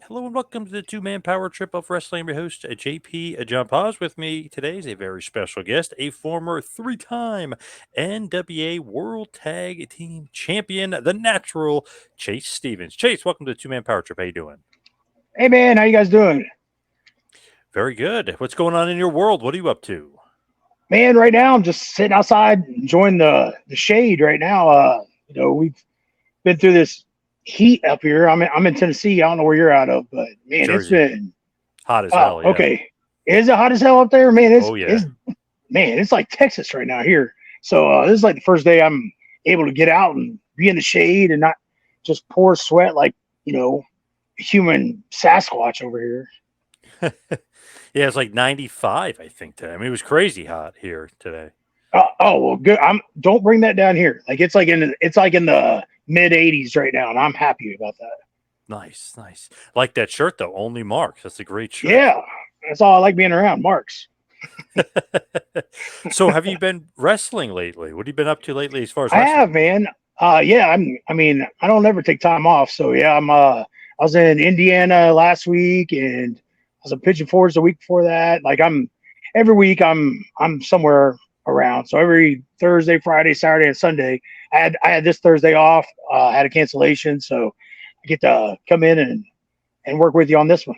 Hello and welcome to the two-man power trip of wrestling. I'm your host, JP John Poz. With me today is a very special guest, a former three-time NWA World Tag Team Champion, the natural Chase Stevens. Chase, welcome to the two-man power trip. How you doing? Hey man, how you guys doing? Very good. What's going on in your world? What are you up to? Man, right now I'm just sitting outside enjoying the shade right now. We've been through this heat up here. I'm in Tennessee. I don't know where you're out of, but man, it's Jersey. been Hot as oh, hell, yeah. okay. Is it hot as hell up there? Man, it's Oh, yeah. it's man, it's like Texas right now here. So this is like the first day I'm able to get out and be in the shade and not just pour sweat like, you know, human Sasquatch over here. Yeah, it's like 95, I think, today. I mean, it was crazy hot here today. Well, good. Don't bring that down here. Like it's like in the mid 80s right now, and I'm happy about that. Nice, nice. Like that shirt, though. Only Marks. That's a great shirt. Yeah, that's all I like being around. Marks. So, have you been wrestling lately? What have you been up to lately as far as I wrestling? have, man. Yeah. I mean, I don't ever take time off. So yeah, I was in Indiana last week, and I was in Pigeon Forge the week before that. Like every week I'm somewhere around. So every Thursday, Friday, Saturday, and Sunday, I had this Thursday off. Had a cancellation, so I get to come in and work with you on this one.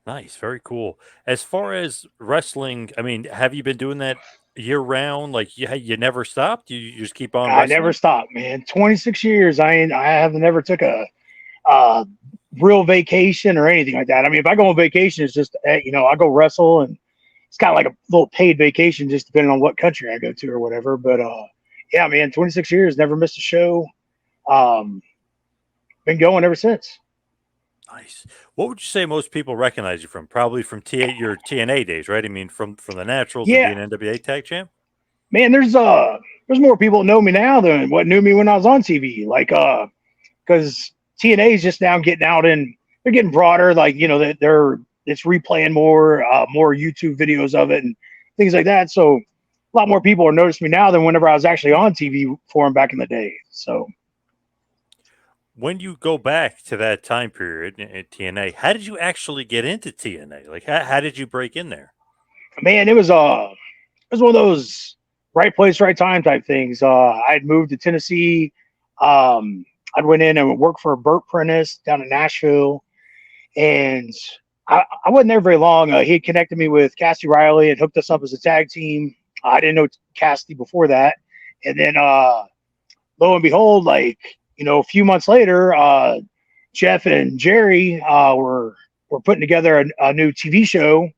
Nice, very cool. As far as wrestling, I mean, have you been doing that year round? Like, you never stopped? You just keep on I never wrestling? stopped, man. 26 years. I have never took a real vacation or anything like that. I mean, if I go on vacation, it's just I go wrestle, and it's kind of like a little paid vacation, just depending on what country I go to or whatever. But yeah, man, 26 years, never missed a show. Um, been going ever since. Nice. What would you say most people recognize you from? Probably from your TNA days, right? I mean, from the Naturals and Yeah, being NWA Tag Champ. man. There's more people that know me now than what knew me when I was on TV. Like because TNA is just now getting out and they're getting broader. Like they're it's replaying more YouTube videos of it and things like that. So a lot more people are noticing me now than whenever I was actually on TV for them back in the day. So When you go back to that time period at TNA, how did you actually get into TNA? Like, how did you break in there? man, it was one of those right place, right time type things. I'd moved to Tennessee. I went in and worked for Burt Prentice down in Nashville, and I wasn't there very long. He had connected me with Cassie Riley and hooked us up as a tag team. I didn't know Cassie before that, and then lo and behold, like a few months later, Jeff and Jerry were putting together a new TV show,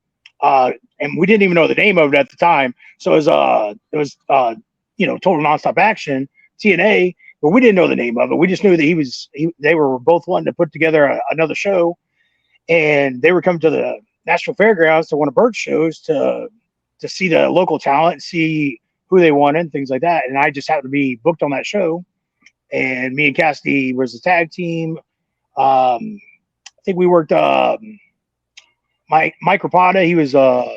and we didn't even know the name of it at the time. So it was Total Nonstop Action TNA, but we didn't know the name of it. We just knew that they were both wanting to put together another show, and they were coming to the Nashville Fairgrounds to one of Bert's shows to see the local talent, see who they wanted, things like that. And I just happened to be booked on that show. And me and Cassidy was the tag team. I think we worked Mike Rapata. He was old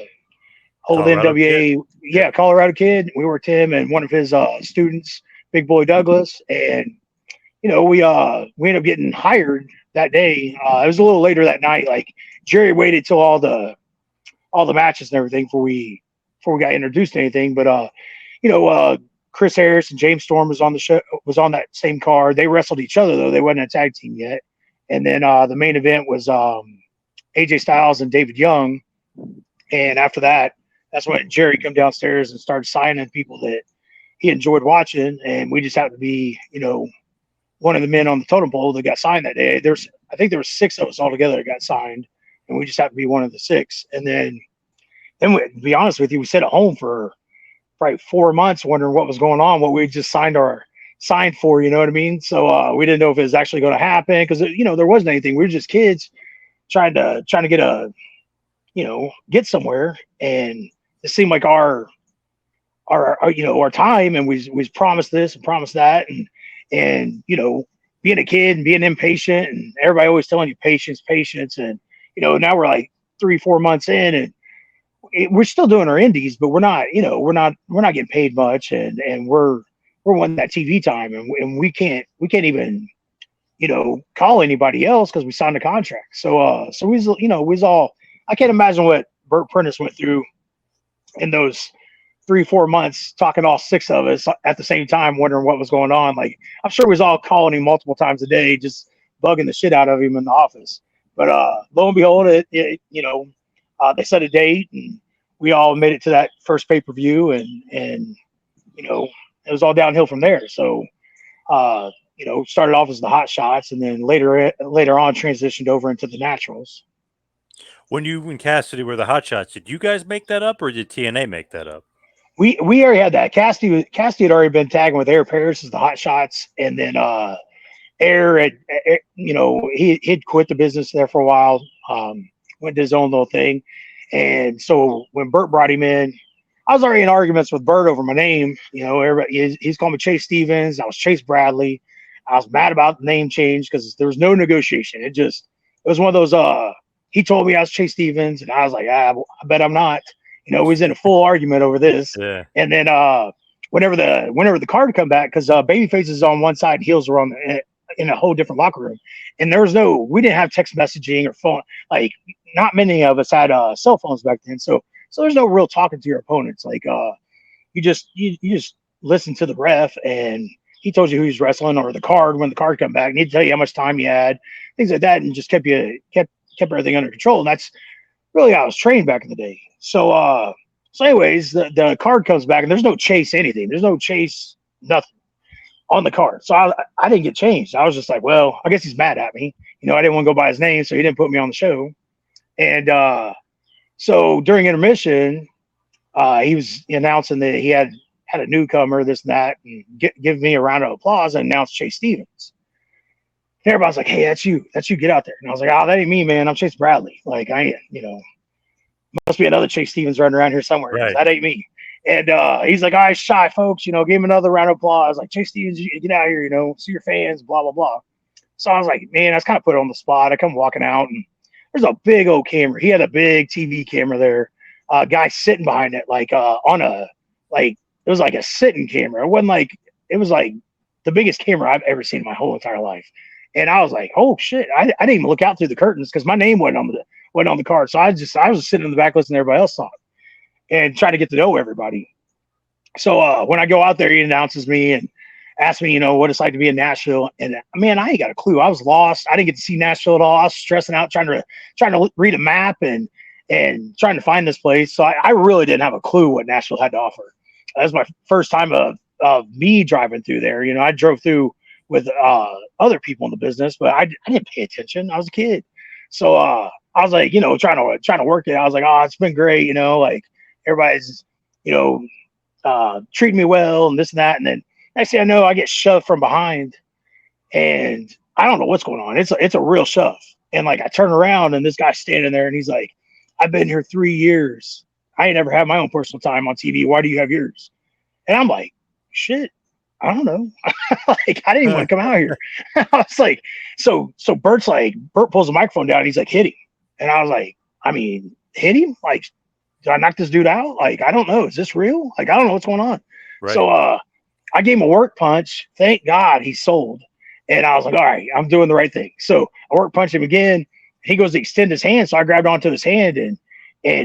Colorado kid. NWA, Yep. yeah, Colorado kid. We worked him and one of his students, Big Boy Douglas, and we ended up getting hired that day. It was a little later that night. Like Jerry waited till all the matches and everything before we got introduced to anything. But Chris Harris and James Storm was on that same card. They wrestled each other though. They wasn't a tag team yet. And then the main event was AJ Styles and David Young. And after that, that's when Jerry come downstairs and started signing people that he enjoyed watching. And we just happened to be, one of the men on the totem pole that got signed that day. I think there were 6 of us all together that got signed, and we just happened to be one of the 6. And then to be honest with you, we sat at home for probably 4 months wondering what was going on, what we just signed for, you know what I mean? So we didn't know if it was actually going to happen because there wasn't anything. We were just kids trying to get somewhere, and it seemed like our time, and we was promised this and promised that, and being a kid and being impatient, and everybody always telling you patience, and now we're like 3-4 months in, and we're still doing our indies, but we're not getting paid much, and we're wanting that TV time, and we can't even call anybody else because we signed a contract. So we was all. I can't imagine what Bert Prentice went through in those 3-4 months, talking to all 6 of us at the same time, wondering what was going on. Like, I'm sure we was all calling him multiple times a day, just bugging the shit out of him in the office. But lo and behold, they set a date, and we all made it to that first pay-per-view, and it was all downhill from there. So started off as the Hot Shots, and then later on transitioned over into the Naturals. When you and Cassidy were the Hot Shots, did you guys make that up, or did TNA make that up? We already had that. Cassidy had already been tagging with Air Paris as the Hot Shots, and then Air he'd quit the business there for a while, went to his own little thing, and so when Bert brought him in, I was already in arguments with Bert over my name. Everybody he's called me Chase Stevens. I was Chase Bradley. I was mad about the name change because there was no negotiation. It was one of those. He told me I was Chase Stevens, and I was like, I bet I'm not. We was in a full argument over this. Yeah. And then whenever the card come back, because babyface is on one side, heels are on in a whole different locker room, and we didn't have text messaging or phone. Like, not many of us had cell phones back then, so there's no real talking to your opponents. Like, you just listen to the ref, and he told you who he's wrestling, or the card when the card come back, and he'd tell you how much time you had, things like that, and just kept everything under control. And that's really how I was trained back in the day. So anyways, the card comes back, and there's no Chase anything. There's no Chase nothing on the card. So I didn't get changed. I was just like, well, I guess he's mad at me. I didn't want to go by his name, so he didn't put me on the show. And so during intermission, he was announcing that he had a newcomer, this and that, and give me a round of applause and announced Chase Stevens. And everybody's like, hey, that's you, get out there. And I was like, oh, that ain't me, man. I'm Chase Bradley. Like, I ain't, must be another Chase Stevens running around here somewhere. Right. That ain't me. And he's like, all right, shy folks, give him another round of applause. Like, Chase Stevens, get out here, see your fans, blah, blah, blah. So I was like, man, I was kind of put on the spot. I come walking out, and there's a big old camera. He had a big TV camera there. Guy sitting behind it, like it was like a sitting camera. It was like the biggest camera I've ever seen in my whole entire life. And I was like, oh shit! I didn't even look out through the curtains because my name wasn't on the card. So I was sitting in the back listening to everybody else talk and trying to get to know everybody. So when I go out there, he announces me and asks me, what it's like to be in Nashville. And man, I ain't got a clue. I was lost. I didn't get to see Nashville at all. I was stressing out, trying to read a map and trying to find this place. So I really didn't have a clue what Nashville had to offer. That was my first time of me driving through there. I drove through with other people in the business, but I didn't pay attention. I was a kid. So I was like, trying to work it. I was like, oh, it's been great. Like, everybody's, treating me well and this and that. And then next thing I know, I get shoved from behind, and I don't know what's going on. It's a real shove. And like, I turn around, and this guy's standing there, and he's like, I've been here 3 years. I ain't never had my own personal time on TV. Why do you have yours? And I'm like, shit, I don't know. Like, I didn't even want to come out here. I was like, so Bert pulls the microphone down, and he's like, hit him. And I was like, I mean, hit him? Like, did I knock this dude out? Like, I don't know. Is this real? Like, I don't know what's going on. Right. So I gave him a work punch. Thank God he sold. And I was like, all right, I'm doing the right thing. So I work punch him again. He goes to extend his hand. So I grabbed onto his hand, and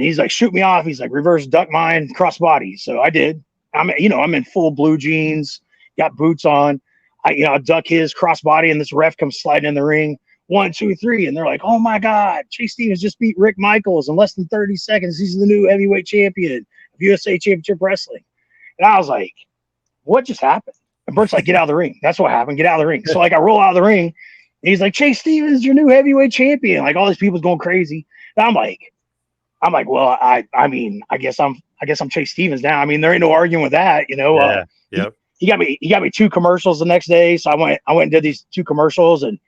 he's like, shoot me off. He's like, reverse duck mine, cross body. So I did. I'm in full blue jeans, got boots on. I duck his cross body, and this ref comes sliding in the ring. 1, 2, 3. And they're like, oh my God, Chase Stevens just beat Rick Michaels in less than 30 seconds. He's the new heavyweight champion of USA Championship Wrestling. And I was like, what just happened? And Bert's like, get out of the ring. That's what happened. Get out of the ring. So like, I roll out of the ring, and he's like, Chase Stevens, your new heavyweight champion. Like, all these people's going crazy. And I'm like, well, I mean, I guess I'm Chase Stevens now. I mean, there ain't no arguing with that, Yeah. Yep. He got me 2 commercials the next day. So I went and did these 2 commercials, and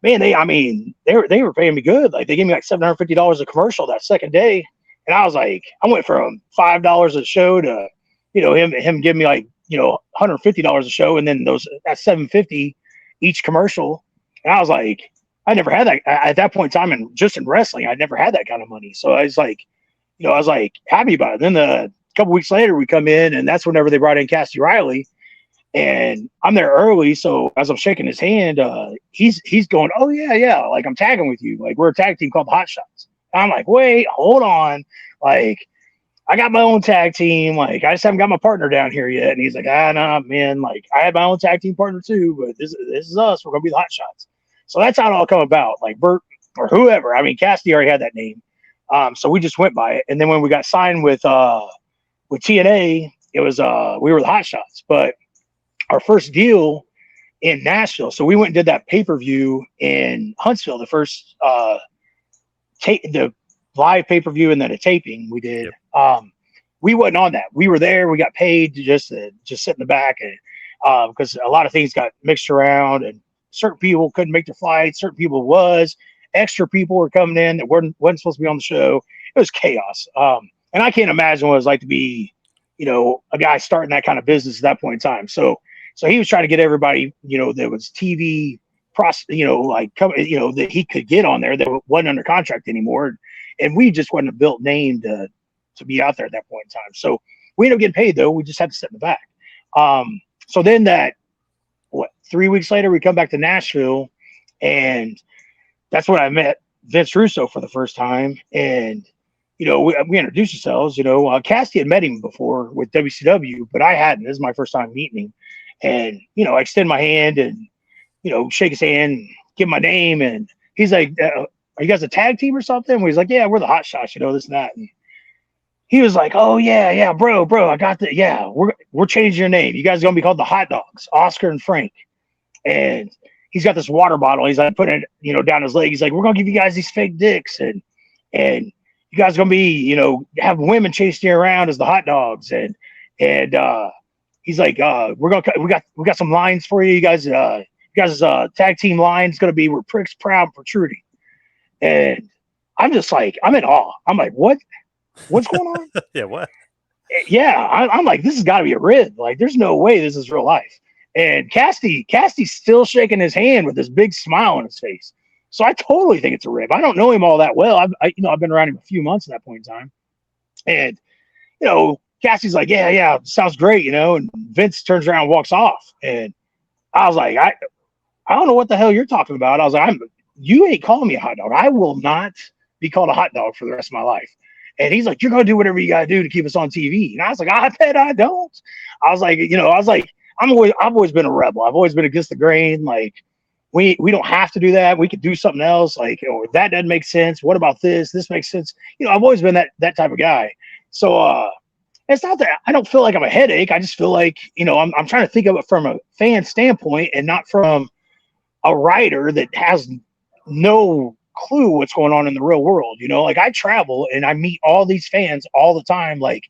man, they were paying me good. Like, they gave me like $750 a commercial that second day. And I was like, I went from $5 a show to, him giving me like, $150 a show. And then that's $750 each commercial. And I was like, I never had that at that point in time. And just in wrestling, I'd never had that kind of money. So I was like, happy about it. Then a couple weeks later, we come in, and that's whenever they brought in Cassidy Riley. And I'm there early, so as I'm shaking his hand, he's going, "Oh yeah, like I'm tagging with you. Like we're a tag team called the Hot Shots." And I'm like, "Wait, hold on, like I got my own tag team. Like I just haven't got my partner down here yet." And he's like, nah, man. Like I had my own tag team partner too, but this is us. We're gonna be the Hot Shots." So that's how it all come about. Like Bert or whoever. I mean, Cassidy already had that name, so we just went by it. And then when we got signed with TNA, it was we were the Hot Shots, but our first deal in Nashville. So we went and did that pay-per-view in Huntsville, the first the live pay-per-view and then a taping we did. Yep. We wasn't on that. We were there. We got paid to just sit in the back, and because a lot of things got mixed around, and certain people couldn't make their flights. Certain people extra people were coming in that wasn't supposed to be on the show. It was chaos. And I can't imagine what it was like to be, a guy starting that kind of business at that point in time. So he was trying to get everybody, that was TV that he could get on there that wasn't under contract anymore. And we just wasn't a built name to be out there at that point in time. So we ended up getting paid though. We just had to sit in the back. So then 3 weeks later, we come back to Nashville, and that's when I met Vince Russo for the first time. And, we introduced ourselves, Cassidy had met him before with WCW, but I hadn't. This is my first time meeting him. And, I extend my hand and, shake his hand, give my name. And he's like, "Are you guys a tag team or something?" And he's like, "Yeah, we're the Hot Shots, this and that." And he was like, "Oh yeah, bro, I got that. Yeah, we're changing your name. You guys are gonna be called the Hot Dogs, Oscar and Frank." And he's got this water bottle. He's like putting it, down his leg. He's like, "We're gonna give you guys these fake dicks, and you guys are gonna be, have women chasing you around as the Hot Dogs." And he's like, we got some lines for you. You guys tag team line is gonna be "We're pricks, proud, and protruding." And I'm just like, I'm in awe. I'm like, what's going on? Yeah, what? Yeah, I'm like, this has got to be a rib. Like, there's no way this is real life. And Cassidy's still shaking his hand with this big smile on his face. So I totally think it's a rib. I don't know him all that well. I've been around him a few months at that point in time. And, Cassidy's like, yeah, sounds great, and Vince turns around and walks off. And I was like, I don't know what the hell you're talking about. I was like, you ain't calling me a hot dog. I will not be called a hot dog for the rest of my life. And he's like, "You're going to do whatever you got to do to keep us on TV." And I was like, "I bet I don't." I was like, I've always been a rebel. I've always been against the grain. Like, we don't have to do that. We could do something else. Like, that doesn't make sense. What about this? This makes sense. I've always been that type of guy. So it's not that I don't feel like I'm a headache. I just feel like, I'm trying to think of it from a fan standpoint and not from a writer that has no clue what's going on in the real world. Like I travel and I meet all these fans all the time. Like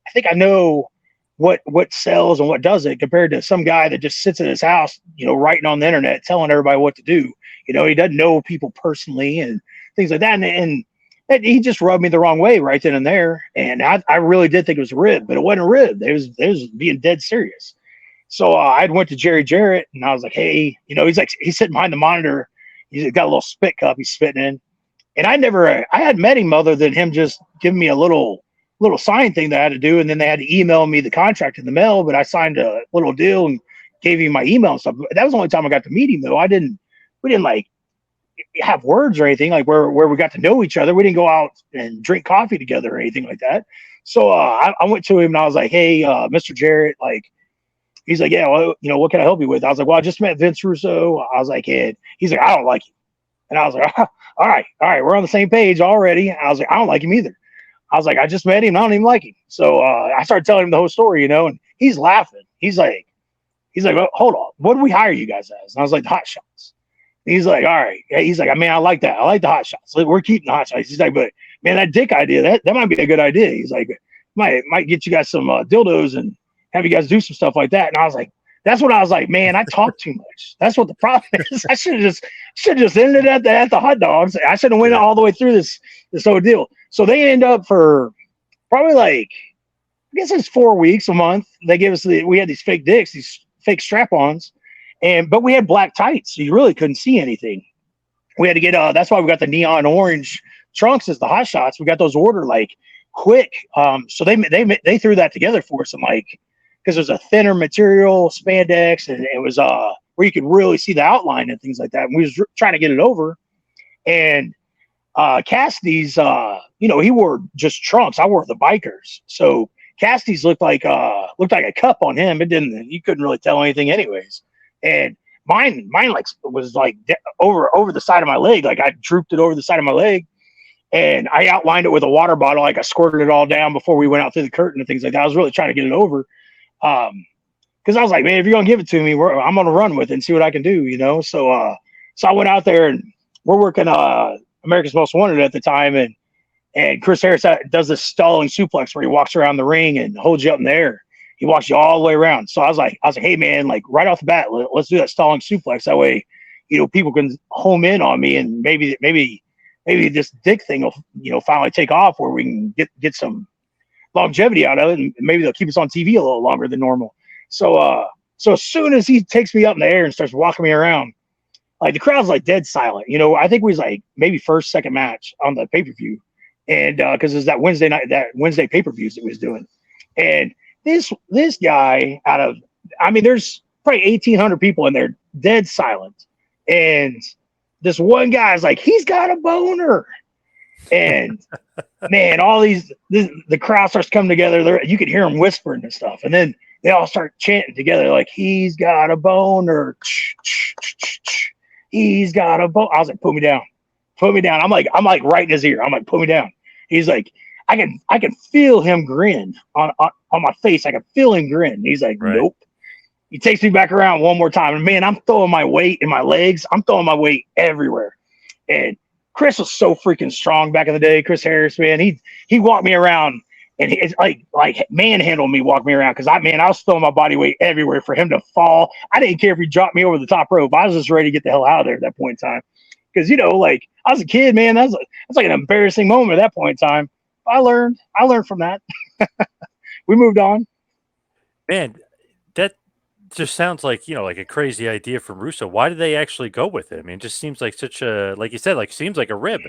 I think I know what sells and what doesn't compared to some guy that just sits in his house, writing on the internet, telling everybody what to do. He doesn't know people personally and things like that. And he just rubbed me the wrong way right then and there. And I really did think it was a rib, but it wasn't a rib. It was being dead serious. So I went to Jarrett and I was like, "Hey," he's sitting behind the monitor. He's got a little spit cup he's spitting in. And I had met him other than him just giving me a little sign thing that I had to do. And then they had to email me the contract in the mail, but I signed a little deal and gave him my email and stuff. That was the only time I got to meet him though. We didn't like have words or anything like where we got to know each other. We didn't go out and drink coffee together or anything like that. So I went to him and I was like, "Hey, Mr. Jarrett," like, he's like, "Yeah, well, what can I help you with?" I was like, "Well, I just met Vince Russo." I was like, "Ed." He's like, "I don't like him." And I was like, all right, we're on the same page already. I was like, "I don't like him either." I was like, "I just met him. I don't even like him." So I started telling him the whole story, and he's laughing. He's like, "Well, hold on. What do we hire you guys as?" And I was like, "The Hot Shots." And he's like, "All right." He's like, "I mean, I like that. I like the Hot Shots. We're keeping the Hot Shots." He's like, "But man, that dick idea, that might be a good idea." He's like, might get you guys some dildos and have you guys do some stuff like that. And I was like, that's what I was like, man, I talk too much. That's what the problem is. I should have just ended at the Hot Dogs. I should have went all the way through this whole deal. So they end up for probably like, I guess it's 4 weeks, a month. They gave us we had these fake dicks, these fake strap-ons, but we had black tights, so you really couldn't see anything. We had to get that's why we got the neon orange trunks as the Hot Shots. We got those ordered like quick. So they threw that together for us in like because there's a thinner material spandex, and it was where you could really see the outline and things like that. And we was trying to get it over, and Cassidy's, he wore just trunks. I wore the bikers, so Cassidy's looked like a cup on him. It didn't. You couldn't really tell anything, anyways. And mine like was like over the side of my leg. Like I drooped it over the side of my leg, and I outlined it with a water bottle. Like I squirted it all down before we went out through the curtain and things like that. I was really trying to get it over, because I was like, man, if you're gonna give it to me, I'm gonna run with it and see what I can do. So I went out there, and we're working America's Most Wanted at the time, and Chris Harris does this stalling suplex where he walks around the ring and holds you up in the air. He walks you all the way around. So I was like, hey man, like right off the bat, let's do that stalling suplex. That way, people can home in on me, and maybe this dick thing will, finally take off, where we can get some longevity out of it, and maybe they'll keep us on TV a little longer than normal. So as soon as he takes me up in the air and starts walking me around, like the crowd's like dead silent. I think we was like maybe first, second match on the pay-per-view. And because it was that Wednesday pay-per-views that we was doing. And this guy there's probably 1,800 people in there, dead silent. And this one guy's like, he's got a boner. And man, the crowd starts coming together. You can hear them whispering and stuff. And then they all start chanting together, like, he's got a boner. He's got a boner. I was like, put me down. I'm like right in his ear. I'm like, put me down. He's like, I can feel him grin on my face. I can feel him grin. He's like, right. Nope. He takes me back around one more time. And man, I'm throwing my weight in my legs. I'm throwing my weight everywhere. And Chris was so freaking strong back in the day. Chris Harris, man, he walked me around, and it's like manhandled me, walked me around, because I was throwing my body weight everywhere for him to fall. I didn't care if he dropped me over the top rope. I was just ready to get the hell out of there at that point in time. Because, like, I was a kid, man. That's like an embarrassing moment at that point in time. I learned from that. We moved on. Man, that just sounds like, like a crazy idea from Russo. Why did they actually go with it? I mean, it just seems like such a, like you said, seems like a rib.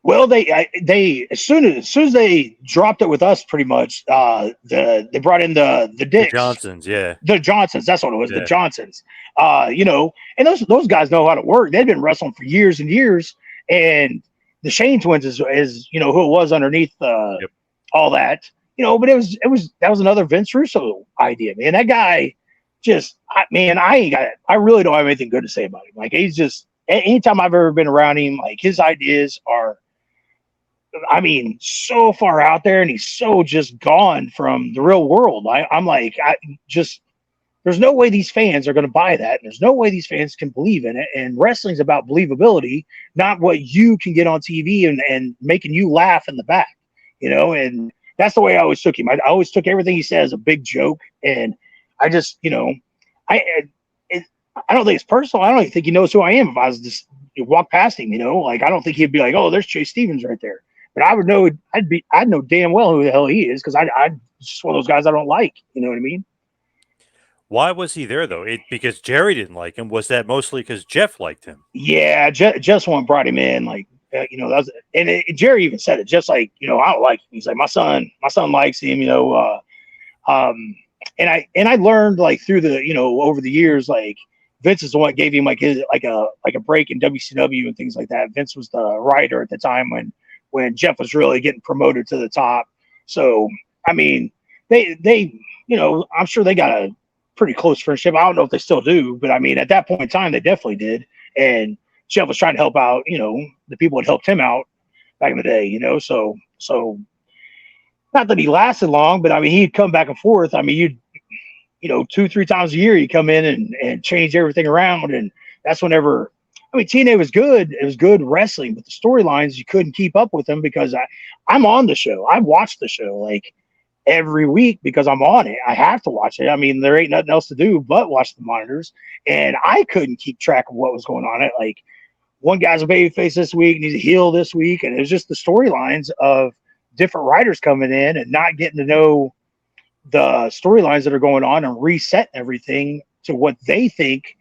Well, they as soon as they dropped it with us, pretty much, they brought in the Dicks. The Johnsons, yeah. The Johnsons, that's what it was, yeah. The Johnsons. And those guys know how to work. They've been wrestling for years and years. And the Shane twins is who it was underneath all that. But that was another Vince Russo idea, man. That guy I really don't have anything good to say about him. Like, he's just, anytime I've ever been around him, like, his ideas are, so far out there, and he's so just gone from the real world. There's no way these fans are going to buy that. And there's no way these fans can believe in it. And wrestling's about believability, not what you can get on TV and making you laugh in the back, and that's the way I always took him. I always took everything he said as a big joke. And I just, I don't think it's personal. I don't even think he knows who I am. If I was just walk past him, I don't think he'd be like, oh, there's Chase Stevens right there. But I would know, I'd know damn well who the hell he is, because I just one of those guys I don't like. You know what I mean? Why was he there though? Because Jerry didn't like him. Was that mostly because Jeff liked him? Yeah, just one brought him in, Jerry even said it. Just like, I don't like him. He's like, my son likes him. And I learned, like, through the over the years, like, Vince is the one that gave him like a break in WCW and things like that. Vince was the writer at the time when Jeff was really getting promoted to the top. So they I'm sure they got a pretty close friendship. I don't know if they still do, but at that point in time, they definitely did. And Jeff was trying to help out, the people that helped him out back in the day, so not that he lasted long, but he'd come back and forth. You'd 2-3 times a year, he'd come in and change everything around. And that's whenever, TNA was good. It was good wrestling, but the storylines, you couldn't keep up with them, because I'm on the show. I watch the show like every week because I'm on it. I have to watch it. There ain't nothing else to do but watch the monitors. And I couldn't keep track of what was going on. Like, one guy's a babyface this week and he's a heel this week. And it was just the storylines of different writers coming in and not getting to know the storylines that are going on and reset everything to what they think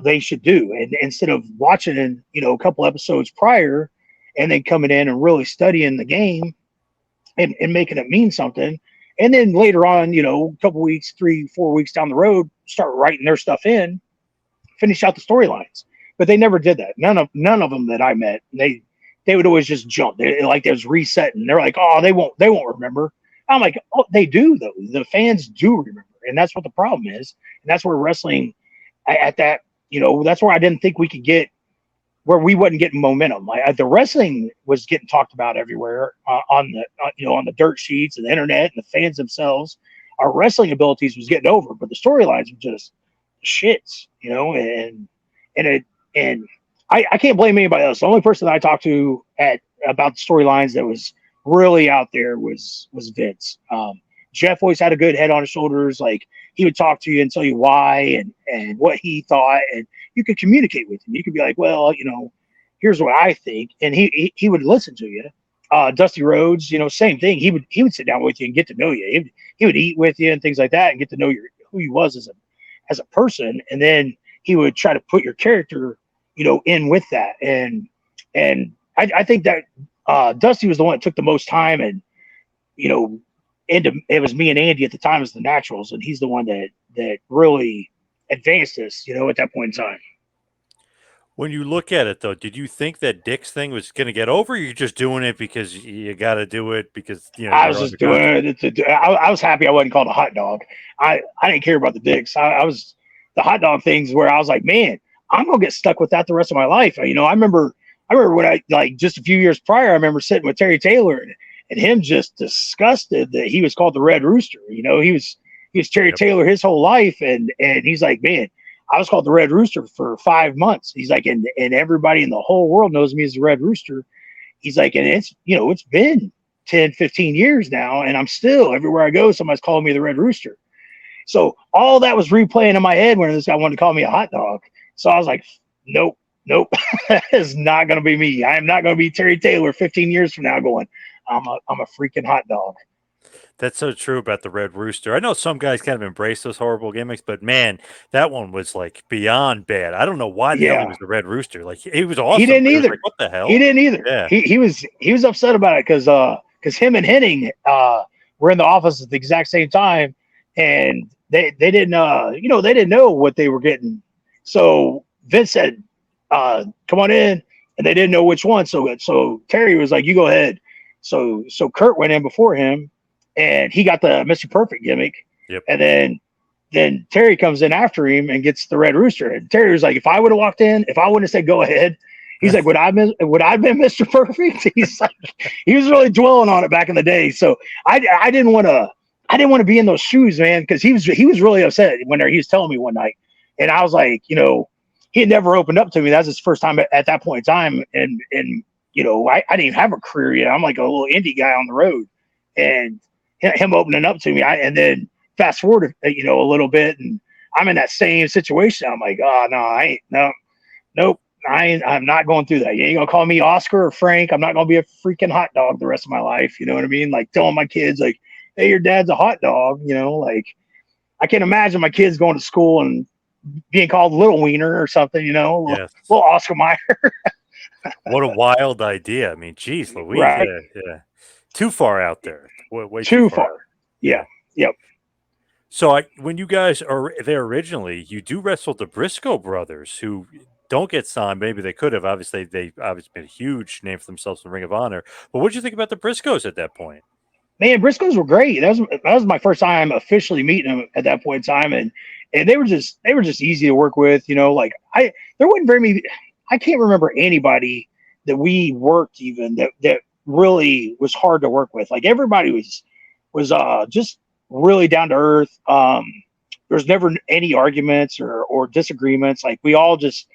they should do. And instead of watching in, a couple episodes prior and then coming in and really studying the game and making it mean something. And then later on, a couple weeks, 3, 4 weeks down the road, start writing their stuff in, finish out the storylines. But they never did that. None of them that I met, they would always just jump. Like they was resetting. They're like, oh, they won't remember. I'm like, oh, they do though. The fans do remember, and that's what the problem is. And that's where wrestling at that, that's where I didn't think we could get where we wasn't getting momentum. Like the wrestling was getting talked about everywhere on the dirt sheets and the internet and the fans themselves. Our wrestling abilities was getting over, but the storylines were just shits, and I can't blame anybody else. The only person that I talked to about the storylines that was really out there was Vince. Jeff always had a good head on his shoulders. Like he would talk to you and tell you why and what he thought, and you could communicate with him. You could be like, well, here's what I think, and he would listen to you. Dusty Rhodes, same thing. He would sit down with you and get to know you. He would eat with you and things like that, and get to know who you was as a person, and then he would try to put your character, in with that. And I think that Dusty was the one that took the most time, and it was me and Andy at the time as the Naturals, and he's the one that really advanced us, at that point in time. When you look at it, though, did you think that Dick's thing was going to get over? Or you're just doing it because you got to do it because I was just doing it. I was happy I wasn't called a hot dog. I didn't care about the Dicks. I was the hot dog things where I was like, man, I'm gonna get stuck with that the rest of my life. I remember when I like just a few years prior, I remember sitting with Terry Taylor and him just disgusted that he was called the Red Rooster. He was Terry Taylor his whole life, and he's like, man, I was called the Red Rooster for 5 months. He's like, and everybody in the whole world knows me as the Red Rooster. He's like, and it's been 10, 15 years now, and I'm still, everywhere I go, somebody's calling me the Red Rooster. So all that was replaying in my head when this guy wanted to call me a hot dog. So I was like, nope, that is not going to be me. I am not going to be Terry Taylor 15 years from now going, I'm a freaking hot dog. That's so true about the Red Rooster. I know some guys kind of embrace those horrible gimmicks, but man, that one was like beyond bad. I don't know why the hell he was the Red Rooster. Like he was awesome. He didn't either. Like, what the hell? He didn't either. Yeah. He was upset about it because him and Henning were in the office at the exact same time, and they didn't they didn't know what they were getting. So Vince said, "Come on in," and they didn't know which one. So Terry was like, "You go ahead." So Kurt went in before him, and he got the Mr. Perfect gimmick. Yep. And then Terry comes in after him and gets the Red Rooster. And Terry was like, if I would have walked in, if I wouldn't have said go ahead, he's like, would I have been Mr. Perfect? He's like, he was really dwelling on it back in the day. So I didn't want to be in those shoes, man, because he was really upset when he was telling me one night, and I was like, he had never opened up to me. That was his first time at that point in time, and I didn't even have a career yet. I'm like a little indie guy on the road, and him opening up to me, and then fast forward, a little bit, and I'm in that same situation. I'm like, oh no, I ain't, nope, I'm not going through that. You ain't gonna call me Oscar or Frank. I'm not gonna be a freaking hot dog the rest of my life. You know what I mean? Like telling my kids, like, hey, your dad's a hot dog. Like I can't imagine my kids going to school and being called Little Wiener or something. Little Oscar Mayer. What a wild idea. I mean, geez, Louise. Right. Yeah. Too far out there. Way too far. Yeah. Yep. So when you guys are there originally, you do wrestle the Briscoe brothers, who don't get signed. Maybe they could have. Obviously, they obviously made a huge name for themselves in Ring of Honor. But what did you think about the Briscoes at that point? Man, Briscoes were great. That was my first time officially meeting them at that point in time, and they were just easy to work with. Like there wasn't very many. I can't remember anybody that we worked even that really was hard to work with. Like everybody was just really down to earth. There was never any arguments or disagreements. Like we all just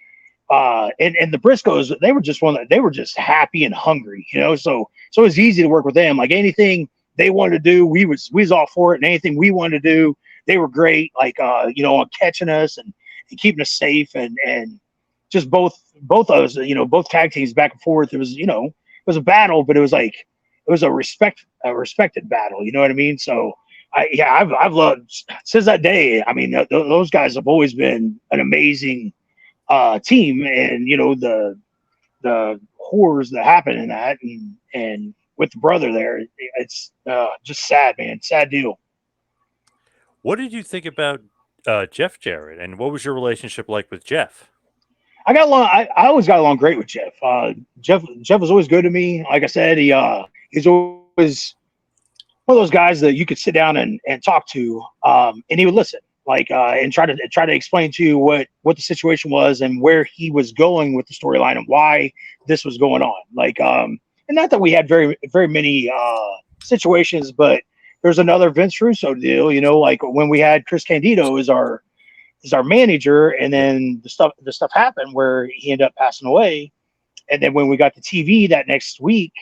and the Briscoes, they were just happy and hungry, so it was easy to work with them. Like anything they wanted to do, we was all for it, and anything we wanted to do, they were great. Like on catching us and keeping us safe, and just both of us, both tag teams back and forth. It was it was a battle, but it was a respected battle. You know what I mean? So I've loved since that day. I mean, those guys have always been an amazing team, and the horrors that happen in that, and with the brother there. It's just sad, man. Sad deal. What did you think about Jeff Jarrett, and what was your relationship like with Jeff? I got along. I always got along great with Jeff. Jeff was always good to me. Like I said, he's always one of those guys that you could sit down and talk to, and he would listen, like and try to explain to you what the situation was and where he was going with the storyline and why this was going on. Like, and not that we had very many situations, but there's another Vince Russo deal. You know, like when we had Chris Candido as our manager, and then the stuff happened where he ended up passing away, and then when we got the TV that next week,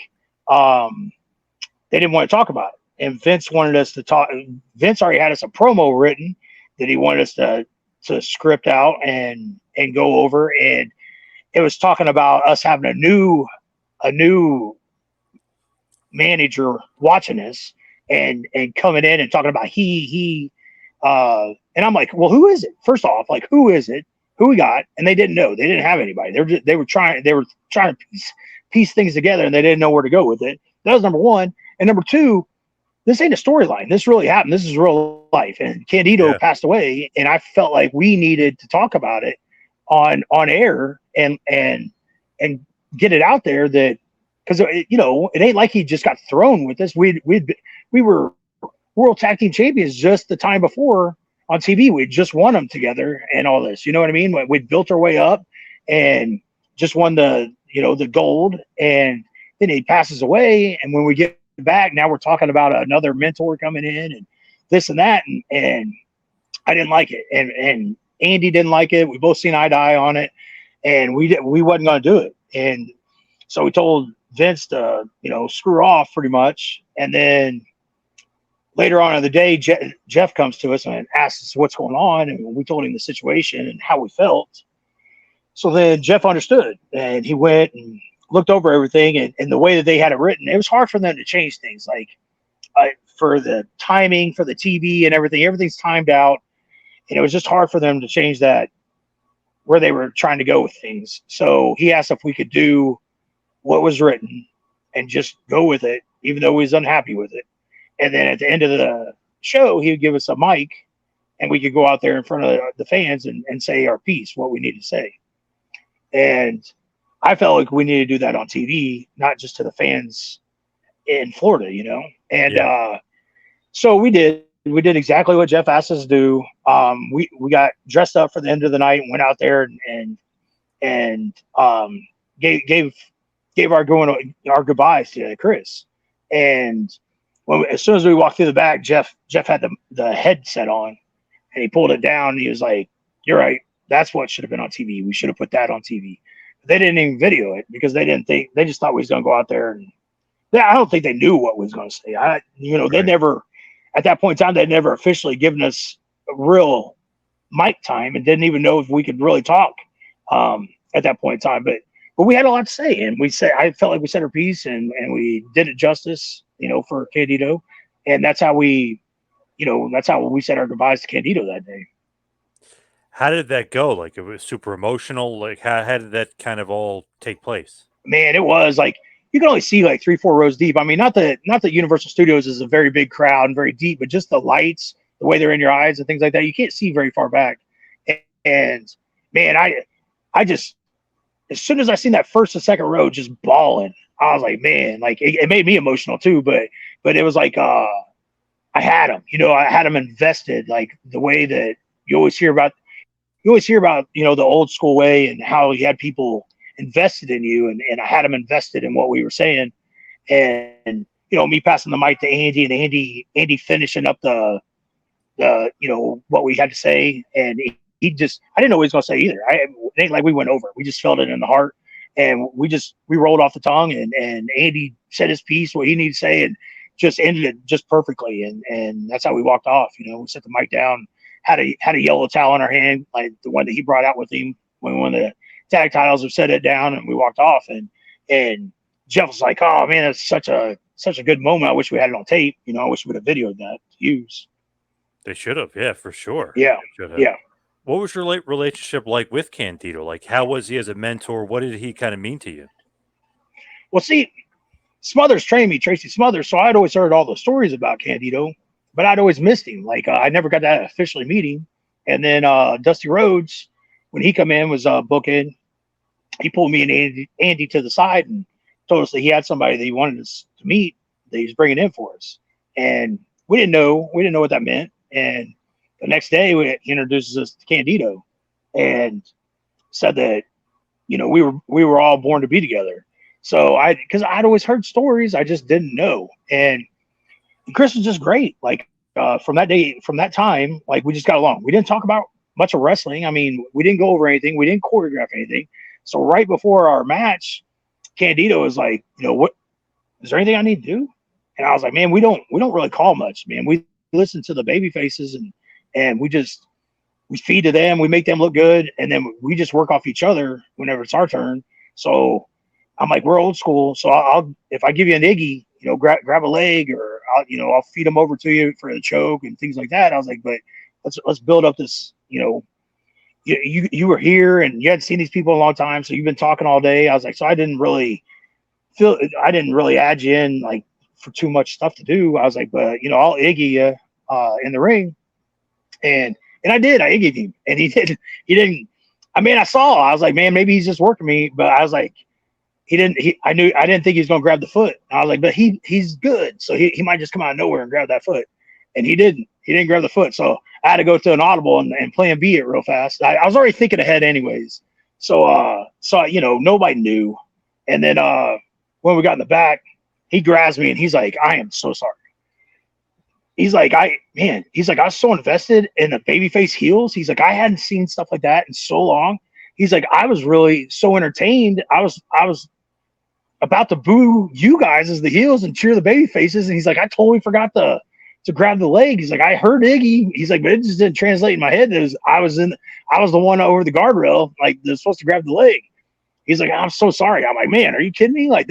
they didn't want to talk about it, and Vince wanted us to talk. Vince already had us a promo written that he wanted us to script out and go over, and it was talking about us having a new manager watching us and coming in and talking about he and I'm like, well, who is it? First off, like, who is it? Who we got? And they didn't know. They didn't have anybody. They were trying to piece things together, and they didn't know where to go with it. That was number one. And number two, this ain't a storyline. This really happened. This is real life. And Candido passed away, and I felt like we needed to talk about it on air and get it out there, that because it ain't like he just got thrown with us. We were World Tag Team Champions just the time before on TV. We'd just won them together and all this. You know what I mean? We'd built our way up and just won the gold, and then he passes away. And when we get back, now we're talking about another mentor coming in and this and that. And I didn't like it. And Andy didn't like it. We both seen eye to eye on it, and we wasn't going to do it. And so we told Vince to, screw off pretty much. And then later on in the day, Jeff comes to us and asks us what's going on, and we told him the situation and how we felt. So then Jeff understood, and he went and looked over everything, and the way that they had it written, it was hard for them to change things. Like for the timing, for the TV and everything's timed out, and it was just hard for them to change that where they were trying to go with things. So he asked if we could do what was written and just go with it, even though he was unhappy with it. And then at the end of the show, he would give us a mic, and we could go out there in front of the fans and say our piece, what we need to say. And I felt like we needed to do that on TV, not just to the fans in Florida, And so we did. We did exactly what Jeff asked us to do. We got dressed up for the end of the night and went out there and gave our goodbyes to Chris. And as soon as we walked through the back, Jeff had the headset on, and he pulled it down. And he was like, "You're right. That's what should have been on TV. We should have put that on TV." But they didn't even video it because they just thought we was going to go out there, and I don't think they knew what we was going to say. They never, at that point in time, they'd never officially given us a real mic time, and didn't even know if we could really talk at that point in time. But we had a lot to say, and I felt like we said our piece, and we did it justice, for Candido. And that's how we said our goodbyes to Candido that day. How did that go? Like, it was super emotional. Like, how did that kind of all take place? Man, it was like, you can only see like 3-4 rows deep. I mean, not that Universal Studios is a very big crowd and very deep, but just the lights, the way they're in your eyes and things like that, you can't see very far back. And man, I just, as soon as I seen that first and second row just bawling, I was like, man, like it made me emotional too. But it was like, I had them, I had them invested, like the way that you always hear about, the old school way and how you had people invested in you. And I had them invested in what we were saying. And, me passing the mic to Andy, and Andy finishing up the what we had to say. And he just, I didn't know what he was going to say either. It ain't like we went over it. We just felt it in the heart, and we rolled off the tongue, and Andy said his piece, what he needed to say, and just ended it just perfectly. And that's how we walked off. We set the mic down, had a yellow towel in our hand, like the one that he brought out with him when we won the tag titles, and set it down, and we walked off. And Jeff was like, "Oh man, it's such a good moment. I wish we had it on tape. I wish we would have videoed that to use." They should have, yeah, for sure. Yeah, yeah. What was your relationship like with Candido? Like, how was he as a mentor? What did he kind of mean to you? Well, see, Smothers trained me, Tracy Smothers. So I'd always heard all the stories about Candido, but I'd always missed him. Like I never got to officially meet him. And then Dusty Rhodes, when he come in, was booking. He pulled me and Andy to the side and told us that he had somebody that he wanted us to meet that he was bringing in for us. And we didn't know what that meant. And the next day, he introduces us to Candido and said that, you know, we were all born to be together. So because I'd always heard stories, I just didn't know. And Chris was just great. Like from that time, like we just got along. We didn't talk about much of wrestling. I mean, we didn't go over anything. We didn't choreograph anything. So right before our match, Candido was like, you know, what is there anything I need to do? And I was like, man, we don't really call much, man. We listen to the baby faces and we feed to them, we make them look good, and then we just work off each other whenever it's our turn. So I'm like, we're old school. So I'll if I give you an Iggy, you know, grab a leg, or I'll feed them over to you for the choke and things like that. I was like, but let's build up this, you know, you were here and you hadn't seen these people in a long time, so you've been talking all day. I was like, so I didn't really add you in like for too much stuff to do. I was like, but you know, I'll Iggy you in the ring, and I did. I Iggy'd him, and he didn't. I mean, I was like, man, maybe he's just working me, but I was like, I didn't think he was going to grab the foot. I was like, but he's good, so he might just come out of nowhere and grab that foot, and he didn't grab the foot. So I had to go to an audible and plan B it real fast. I was already thinking ahead anyways. So you know, nobody knew. And then when we got in the back, he grabs me and he's like, I am so sorry. He's like, I was so invested in the babyface heels. He's like, I hadn't seen stuff like that in so long. He's like, I was really so entertained. I was about to boo you guys as the heels and cheer the baby faces. And he's like, I totally forgot to grab the leg. He's like, I heard Iggy. He's like, but it just didn't translate in my head. I was the one over the guardrail, like they're supposed to grab the leg. He's like, I'm so sorry. I'm like, man, are you kidding me? Like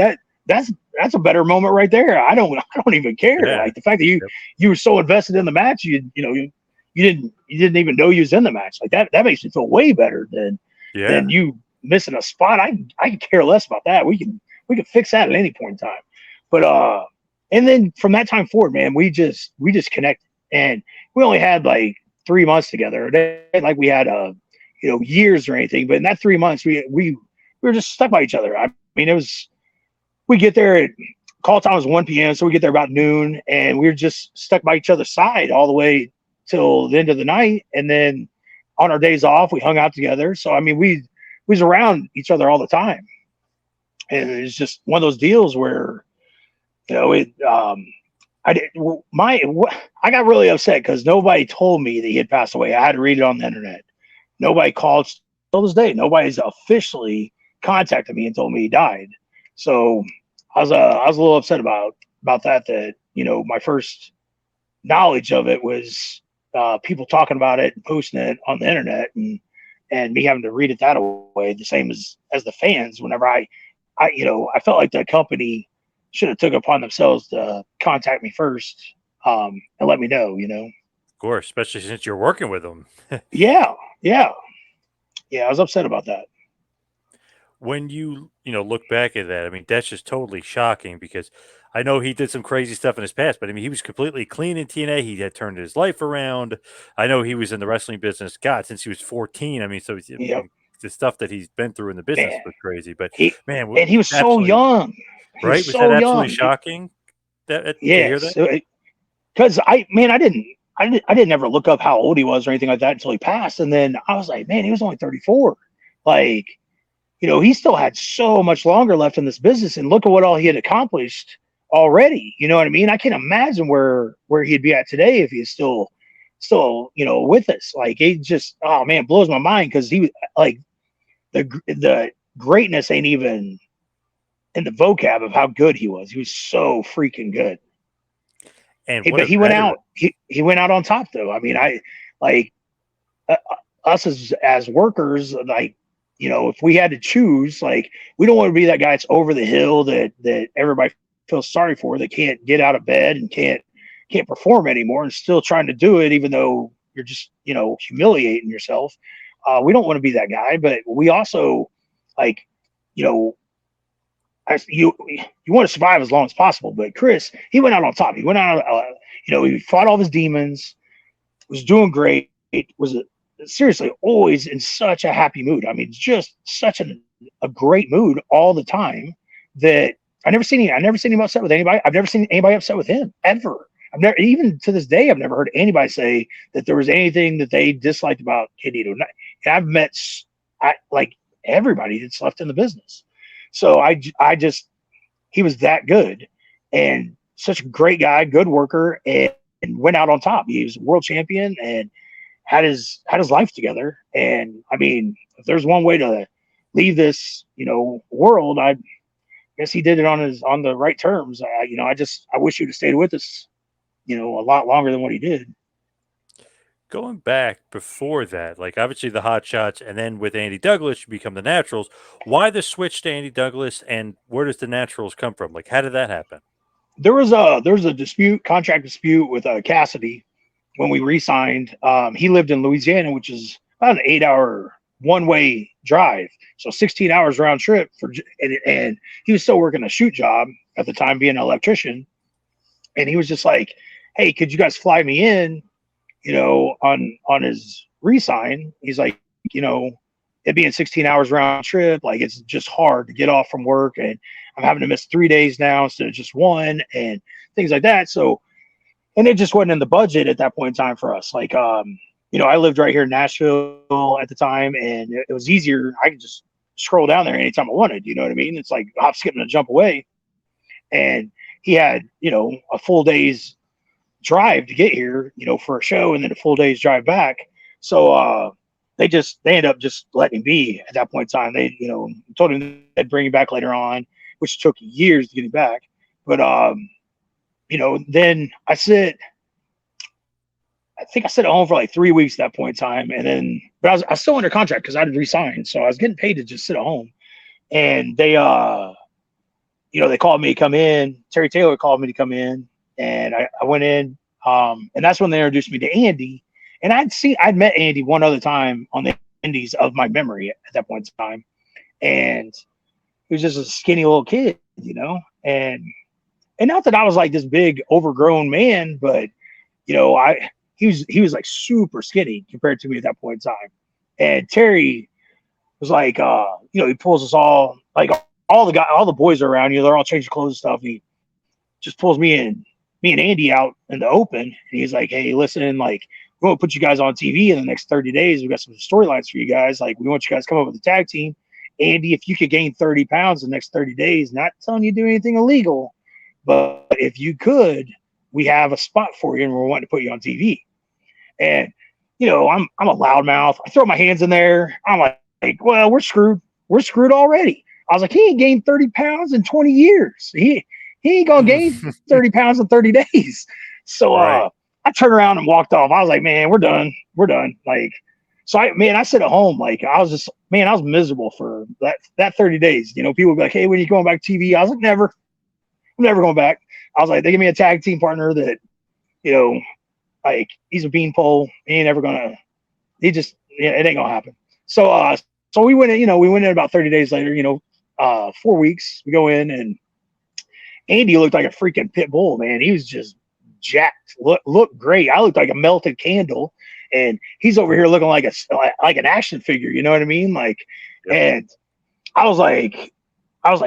that's a better moment right there. I don't even care. Yeah. Like the fact that you were so invested in the match, you didn't even know you was in the match. Like that makes me feel way better than you missing a spot. I could care less about that. We can fix that at any point in time. But and then from that time forward, man, we just connected, and we only had like 3 months together. It ain't like we had years or anything, but in that 3 months we were just stuck by each other. I mean, we get there at call time was 1 p.m. So we get there about noon, and we were just stuck by each other's side all the way till the end of the night. And then on our days off, we hung out together. So, I mean, we was around each other all the time. And it's just one of those deals where, you know, I got really upset because nobody told me that he had passed away. I had to read it on the internet. Nobody called till this day. Nobody's officially contacted me and told me he died. So I was a little upset about that, you know, my first knowledge of it was people talking about it and posting it on the internet, and me having to read it that way, the same as the fans. Whenever I felt like the company should have took it upon themselves to contact me first and let me know, you know. Of course, especially since you're working with them. Yeah. I was upset about that. When you look back at that, I mean, that's just totally shocking because I know he did some crazy stuff in his past, but I mean, he was completely clean in TNA. He had turned his life around. I know he was in the wrestling business, God, since he was 14. I mean, so the stuff that he's been through in the business was crazy. But he was so absolutely young, right? Was that absolutely shocking? To hear that? Because I didn't ever look up how old he was or anything like that until he passed, and then I was like, man, he was only 34. Like, you know, he still had so much longer left in this business, and look at what all he had accomplished already. You know what I mean? I can't imagine where he'd be at today if he's still, you know, with us. Like, it just, oh man, blows my mind because he was like the greatness ain't even in the vocab of how good he was. He was so freaking good. But he went out. He went out on top though. I mean, us as workers, like, you know, if we had to choose, like, we don't want to be that guy that's over the hill that everybody feels sorry for, that can't get out of bed and can't perform anymore and still trying to do it, even though you're just, you know, humiliating yourself. We don't want to be that guy, but we also, like, you know, you want to survive as long as possible. But Chris, he went out on top. He went out, he fought all of his demons, was doing great, was seriously always in such a happy mood. I mean, just such a great mood all the time that I never seen him upset with anybody. I've never seen anybody upset with him ever. I've never, even to this day, I've never heard anybody say that there was anything that they disliked about Candido. And I've met like everybody that's left in the business. So I just, he was that good and such a great guy, good worker, and went out on top. He was a world champion and had his life together. And I mean, if there's one way to leave this, world, I guess he did it on the right terms. I wish he'd have stayed with us, a lot longer than what he did. Going back before that, like obviously the Hot Shots, and then with Andy Douglas, you become the Naturals. Why the switch to Andy Douglas, and where does the Naturals come from? Like, how did that happen? There was a contract dispute with Cassidy when we re-signed. He lived in Louisiana, which is about an 8-hour one-way drive, so 16 hours round trip and he was still working a shoot job at the time, being an electrician. And he was just like, "Hey, could you guys fly me in?" On his re-sign. He's like, it being 16 hours round trip, like it's just hard to get off from work, and I'm having to miss 3 days now instead of just one, and things like that. So, and it just wasn't in the budget at that point in time for us. Like, I lived right here in Nashville at the time, and it was easier. I could just scroll down there anytime I wanted. You know what I mean? It's like hop, skip, and a jump away. And he had, a full day's drive to get here, for a show, and then a full day's drive back. So they ended up just letting him be at that point in time. They, told him they'd bring him back later on, which took years to get him back. But then I think I sit at home for like 3 weeks at that point in time. And then, but I was still under contract because I had resigned. So I was getting paid to just sit at home. And they, they called me to come in. Terry Taylor called me to come in, and I went in. And that's when they introduced me to Andy. And I'd met Andy one other time on the indies of my memory at that point in time. And he was just a skinny little kid, and not that I was like this big overgrown man, but, he was like super skinny compared to me at that point in time. And Terry was like, he pulls us all, like all the boys are around, they're all changing clothes and stuff. And he just pulls me and Andy out in the open. And he's like, "Hey, listen, like, we're going to put you guys on TV in the next 30 days. We got some storylines for you guys. Like, we want you guys to come up with a tag team. Andy, if you could gain 30 pounds in the next 30 days, not telling you to do anything illegal, but if you could, we have a spot for you and we're wanting to put you on TV." And, I'm a loudmouth. I throw my hands in there. I'm like, well, we're screwed. We're screwed already. I was like, he ain't gained 30 pounds in 20 years. He ain't going to gain 30 pounds in 30 days. So, Right. I turned around and walked off. I was like, "Man, we're done. We're done." Like, so I sit at home. Like, I was miserable for that 30 days. People would be like, "Hey, when are you going back to TV?" I was like, "Never. I'm never going back." I was like, they give me a tag team partner that, like, he's a beanpole. He ain't ever gonna. It ain't gonna happen. So we went in about 30 days later. 4 weeks. We go in, and Andy looked like a freaking pit bull, man. He was just jacked. Looked great. I looked like a melted candle, and he's over here looking like an action figure. You know what I mean? Like, Yep. and I was like,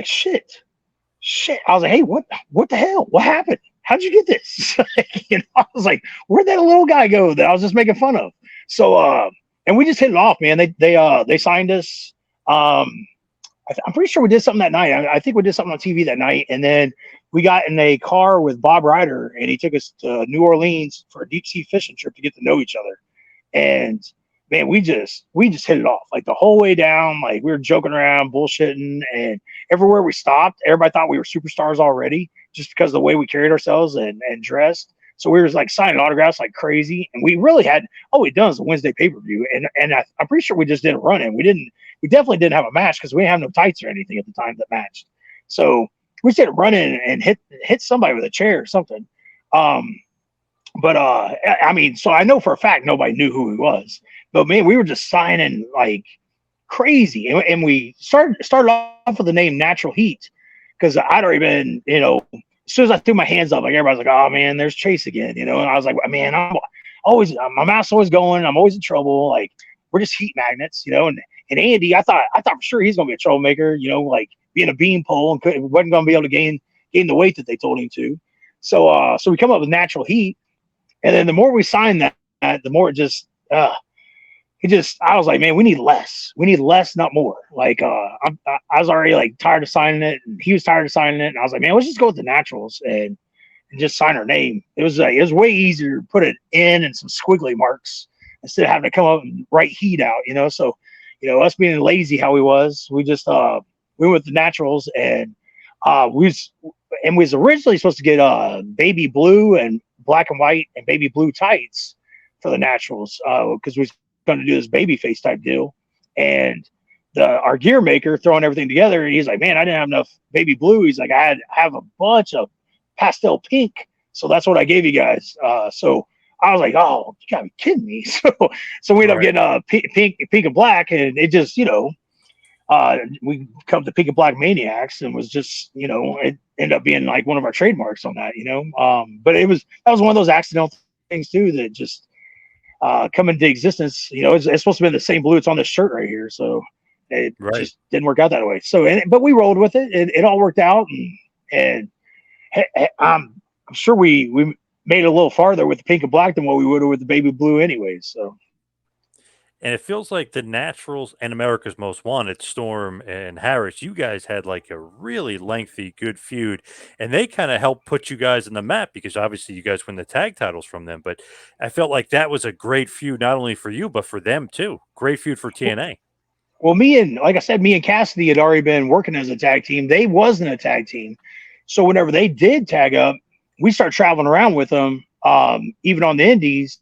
shit. I was like, "Hey, what the hell? What happened? How'd you get this?" I was like, "Where'd that little guy go that I was just making fun of?" So, and we just hit it off, man. They signed us. I'm pretty sure we did something that night. I think we did something on TV that night, and then we got in a car with Bob Ryder, and he took us to New Orleans for a deep sea fishing trip to get to know each other. And man, we just hit it off like the whole way down. Like, we were joking around, bullshitting, and everywhere we stopped, everybody thought we were superstars already just because of the way we carried ourselves and dressed. So we were like signing autographs like crazy, and we really had all we'd done was a Wednesday pay-per-view, and I'm pretty sure we just did a run in. We definitely didn't have a match because we didn't have no tights or anything at the time that matched. So we just did a run in and hit somebody with a chair or something. But I mean, so I know for a fact nobody knew who he was. But man, we were just signing like crazy, and we started off with the name Natural Heat, because I'd already been, as soon as I threw my hands up, like everybody's like, "Oh man, there's Chase again," and I was like, "Man, I'm always my mouth's always going. I'm always in trouble. Like we're just heat magnets, And Andy, I thought for sure he's gonna be a troublemaker, like being a beanpole and wasn't gonna be able to gain the weight that they told him to. So we come up with natural heat, and then the more we sign that, the more I was like, man, we need less, not more. Like, I was already like tired of signing it, and he was tired of signing it, and I was like, man, let's just go with the naturals and just sign our name. It was way easier to put it in and some squiggly marks instead of having to come up and write heat out, So, us being lazy how we was, we just we went with the naturals, and we was originally supposed to get baby blue and black and white and baby blue tights for the naturals because we was going to do this baby face type deal, and our gear maker throwing everything together, he's like, man, I didn't have enough baby blue. He's like, I have a bunch of pastel pink, so that's what I gave you guys. So I was like, oh, you gotta be kidding me. So we ended up getting pink and black, and it just, we come to Pink and Black Maniacs, and was just, it ended up being like one of our trademarks on that, but that was one of those accidental things too that just come into existence. It's supposed to be the same blue. It's on this shirt right here, so it just didn't work out that way. So, but we rolled with it. It all worked out, and I'm sure we made it a little farther with the pink and black than what we would have with the baby blue anyways. So, and it feels like the Naturals and America's Most Wanted, Storm and Harris, you guys had like a really lengthy, good feud, and they kind of helped put you guys on the map because obviously you guys win the tag titles from them. But I felt like that was a great feud, not only for you, but for them too. Great feud for TNA. Well, like I said, me and Cassidy had already been working as a tag team. They wasn't a tag team. So whenever they did tag up, we started traveling around with them, even on the indies,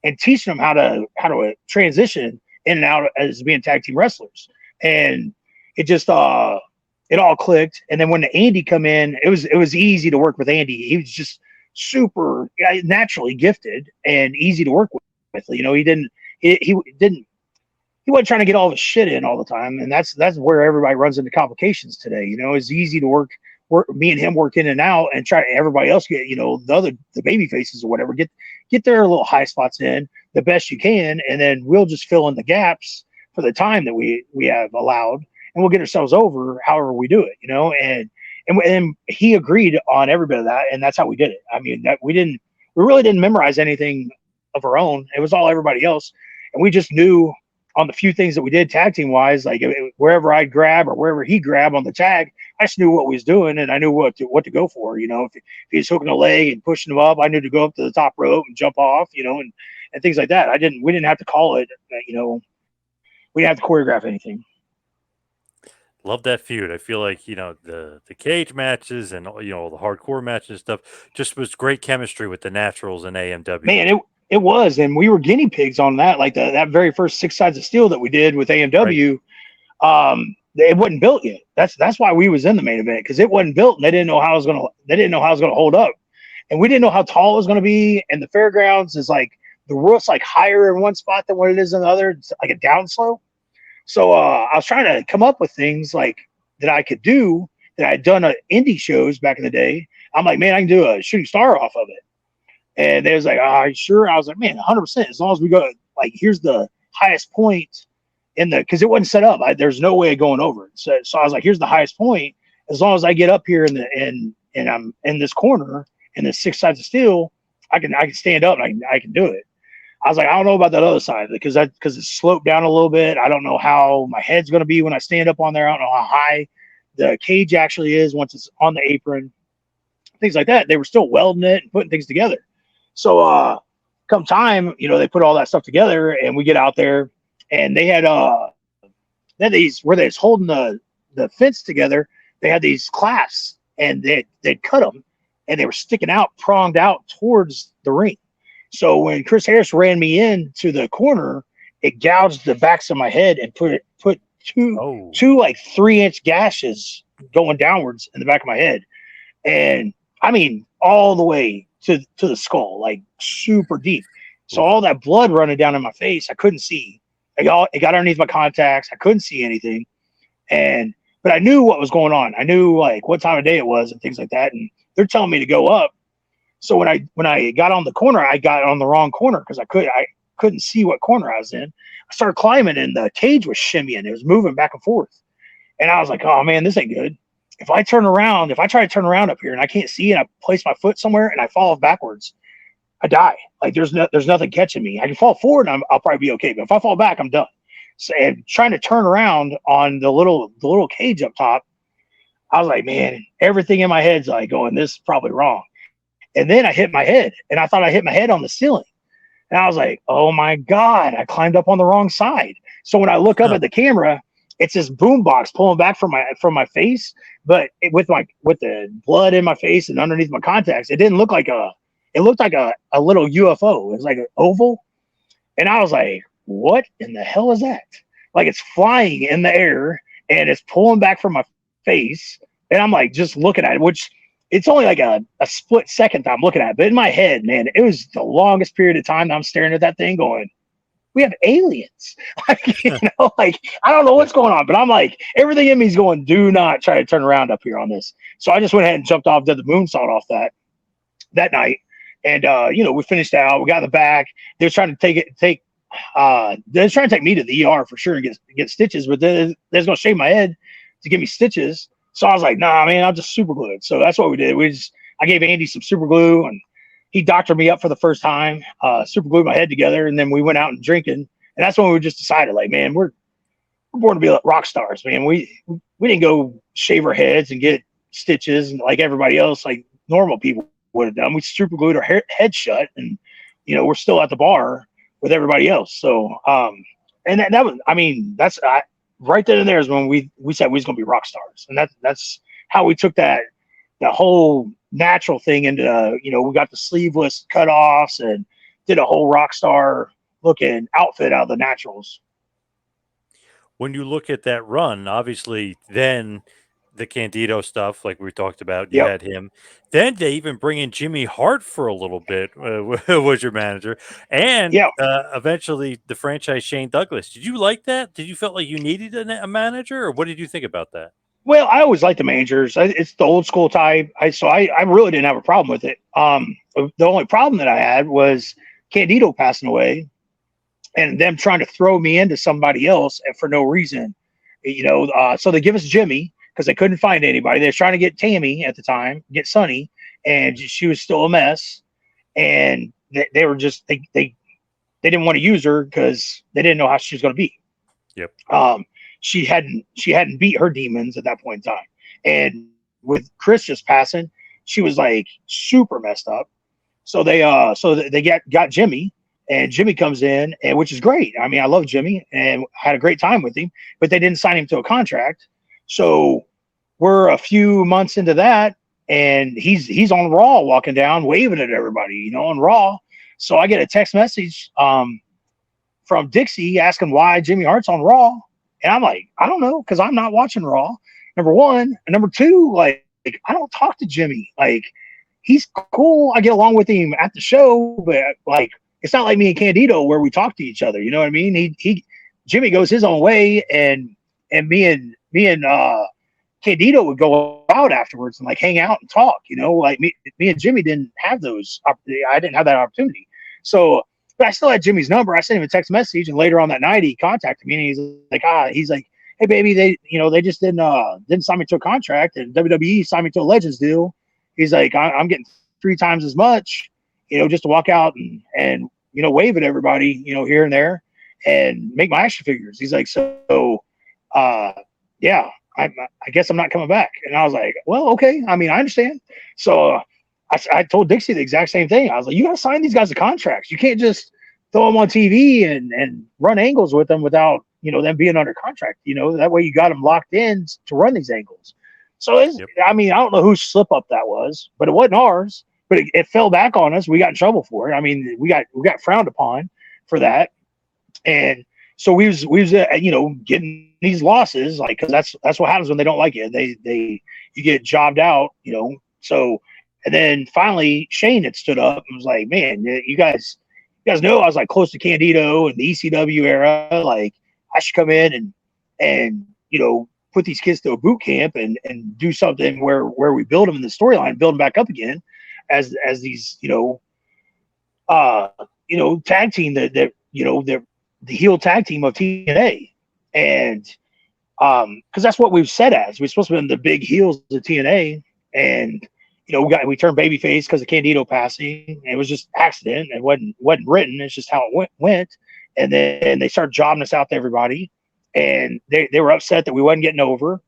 and teaching them how to transition in and out as being tag team wrestlers. And it just it all clicked. And then when the Andy come in, it was easy to work with Andy. He was just super naturally gifted and easy to work with. He wasn't trying to get all the shit in all the time, and that's where everybody runs into complications today. It's easy to work. Me and him work in and out, and try everybody else get the baby faces or whatever get their little high spots in the best you can, and then we'll just fill in the gaps for the time that we have allowed, and we'll get ourselves over however we do it, and he agreed on every bit of that, and that's how we did it. I mean, that we really didn't memorize anything of our own. It was all everybody else, and we just knew on the few things that we did tag team wise, like wherever I'd grab or wherever he grabbed on the tag, I just knew what we was doing, and I knew what to go for. If he was hooking a leg and pushing him up, I knew to go up to the top rope and jump off, and things like that. We didn't have to call it, we didn't have to choreograph anything. Love that feud. I feel like, the cage matches and, the hardcore matches and stuff just was great chemistry with the Naturals and AMW. Man, it was, and we were guinea pigs on that. Like that very first 6 Sides of Steel that we did with AMW, it wasn't built yet. That's why we was in the main event, because it wasn't built, and they didn't know how it was gonna hold up, and we didn't know how tall it was gonna be. And the fairgrounds is like the roof's like higher in one spot than what it is in the other. It's like a downslope. So I was trying to come up with things like that I could do that I'd done at indie shows back in the day. I'm like, man, I can do a shooting star off of it. And they was like, are you sure? I was like, man, 100%. As long as we go, like, here's the highest point because it wasn't set up. There's no way of going over it. So I was like, here's the highest point. As long as I get up here and I'm in this corner in the 6 Sides of Steel, I can stand up and I can do it. I was like, I don't know about that other side because it's sloped down a little bit. I don't know how my head's going to be when I stand up on there. I don't know how high the cage actually is once it's on the apron, things like that. They were still welding it and putting things together. So come time, they put all that stuff together, and we get out there, and they had these where they was holding the fence together. They had these clasps, and they'd cut them, and they were sticking out, pronged out towards the ring. So when Chris Harris ran me into the corner, it gouged the backs of my head and put two like 3-inch gashes going downwards in the back of my head, and I mean all the way to the skull, like super deep. So all that blood running down in my face, I couldn't see. It got underneath my contacts. I couldn't see anything. And but I knew what was going on. I knew like what time of day it was and things like that. And they're telling me to go up. So when I got on the corner, I got on the wrong corner because I couldn't see what corner I was in. I started climbing and the cage was shimmying. It was moving back and forth. And I was like, oh man, this ain't good. If I try to turn around up here and I can't see and I place my foot somewhere and I fall backwards, I die. Like there's nothing catching me. I can fall forward and I'll probably be okay. But if I fall back, I'm done. So, and trying to turn around on the little cage up top, I was like, man, everything in my head's like going, this is probably wrong. And then I hit my head, and I thought I hit my head on the ceiling. And I was like, oh my God, I climbed up on the wrong side. So when I look up at the camera, it's this boom box pulling back from my face, but with the blood in my face and underneath my contacts, it didn't look like it looked like a little UFO. It was like an oval. And I was like, what in the hell is that? Like it's flying in the air and it's pulling back from my face. And I'm like, just looking at it, which it's only like a split second that I'm looking at it. But in my head, man, it was the longest period of time that I'm staring at that thing going, we have aliens. Like, like, I don't know what's going on, but I'm like, everything in me is going, do not try to turn around up here on this. So I just went ahead and jumped off, did the moonsault off that night. And, we finished out, we got in the back. They were trying to they were trying to take me to the ER for sure and get stitches, but they're going to shave my head to give me stitches. So I was like, nah, man, I'll just super glue it. So that's what we did. I gave Andy some super glue and he doctored me up for the first time, super glued my head together. And then we went out and drinking. And that's when we just decided like, man, we're born to be like rock stars, man. We didn't go shave our heads and get stitches and like everybody else, like normal people would have done. We super glued our head shut and, we're still at the bar with everybody else. So, and that was, I mean, that's, right then and there is when we said we was going to be rock stars. And that's how we took the whole natural thing into, we got the sleeveless cutoffs and did a whole rock star looking outfit out of the naturals. When you look at that run, obviously then the Candido stuff, like we talked about, you had him. Then they even bring in Jimmy Hart for a little bit, was your manager. And eventually the franchise Shane Douglas. Did you like that? Did you felt like you needed a manager, or what did you think about that? Well, I always liked the managers. It's the old school type. I really didn't have a problem with it. The only problem that I had was Candido passing away and them trying to throw me into somebody else for no reason. So they give us Jimmy because they couldn't find anybody. They were trying to get Tammy at the time, get Sunny, and she was still a mess. And they were just they didn't want to use her because they didn't know how she was going to be. Yep. She hadn't beat her demons at that point in time. And with Chris just passing, she was like super messed up. So they got Jimmy, and Jimmy comes in, and which is great. I mean, I love Jimmy and had a great time with him, but they didn't sign him to a contract. So we're a few months into that, and he's on Raw walking down, waving at everybody, on Raw. So I get a text message from Dixie asking why Jimmy Hart's on Raw. And I'm like, I don't know, because I'm not watching Raw, number one. And number two, like I don't talk to Jimmy. Like, he's cool. I get along with him at the show, but like, it's not like me and Candido where we talk to each other. You know what I mean? Jimmy goes his own way, and me and Candido would go out afterwards and like hang out and talk. Like me and Jimmy didn't have those. I didn't have that opportunity. So, but I still had Jimmy's number. I sent him a text message, and later on that night he contacted me, and he's like, hey baby, they just didn't sign me to a contract, and WWE signed me to a Legends deal. He's like, I'm getting 3 times as much, just to walk out and wave at everybody, here and there, and make my action figures. He's like, yeah, I guess I'm not coming back. And I was like, well, okay. I mean, I understand. So I told Dixie the exact same thing. I was like, you got to sign these guys to contracts. You can't just throw them on TV and run angles with them without, them being under contract. That way you got them locked in to run these angles. So, I mean, I don't know whose slip up that was, but it wasn't ours. But it fell back on us. We got in trouble for it. I mean, we got frowned upon for that. And so we was getting these losses, like, because that's what happens when they don't like you. You get jobbed out, So, and then finally Shane had stood up and was like, man, you guys know I was like close to Candido and the ECW era. Like, I should come in and put these kids to a boot camp and do something where we build them in the storyline, build them back up again as these, tag team that the heel tag team of TNA. And because that's what we've said as we're supposed to be the big heels of TNA, and we turned babyface because of Candido passing. It was just accident. It wasn't written. It's just how it went. And then they started jobbing us out to everybody, and they were upset that we wasn't getting over.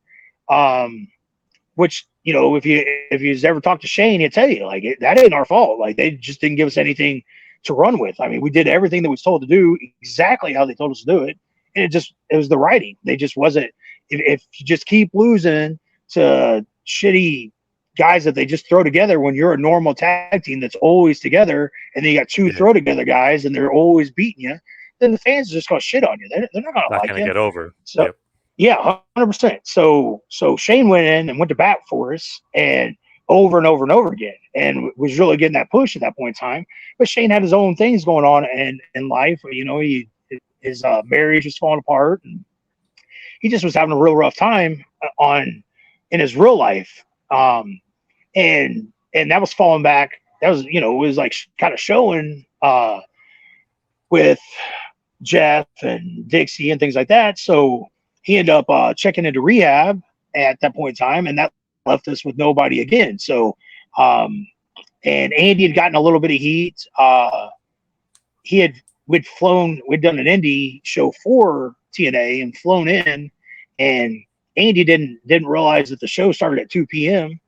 Which if you ever talked to Shane, he'd tell you like that ain't our fault. Like they just didn't give us anything to run with. I mean, we did everything that was told to do exactly how they told us to do it, and it was the writing. They just wasn't. If you just keep losing to shitty guys that they just throw together when you're a normal tag team that's always together, and then you got two throw together guys and they're always beating you, then the fans are just going to shit on you. They're not going to like gonna you. Get over. So, yeah, 100%. So Shane went in and went to bat for us and over and over and over again, and was really getting that push at that point in time. But Shane had his own things going on in life. His marriage was falling apart, and he just was having a real rough time in his real life. And that was falling back. That was, it was like kind of showing with Jeff and Dixie and things like that. So he ended up checking into rehab at that point in time, and that left us with nobody again. So, and Andy had gotten a little bit of heat. We'd done an indie show for TNA and flown in, and Andy didn't realize that the show started at 2 p.m.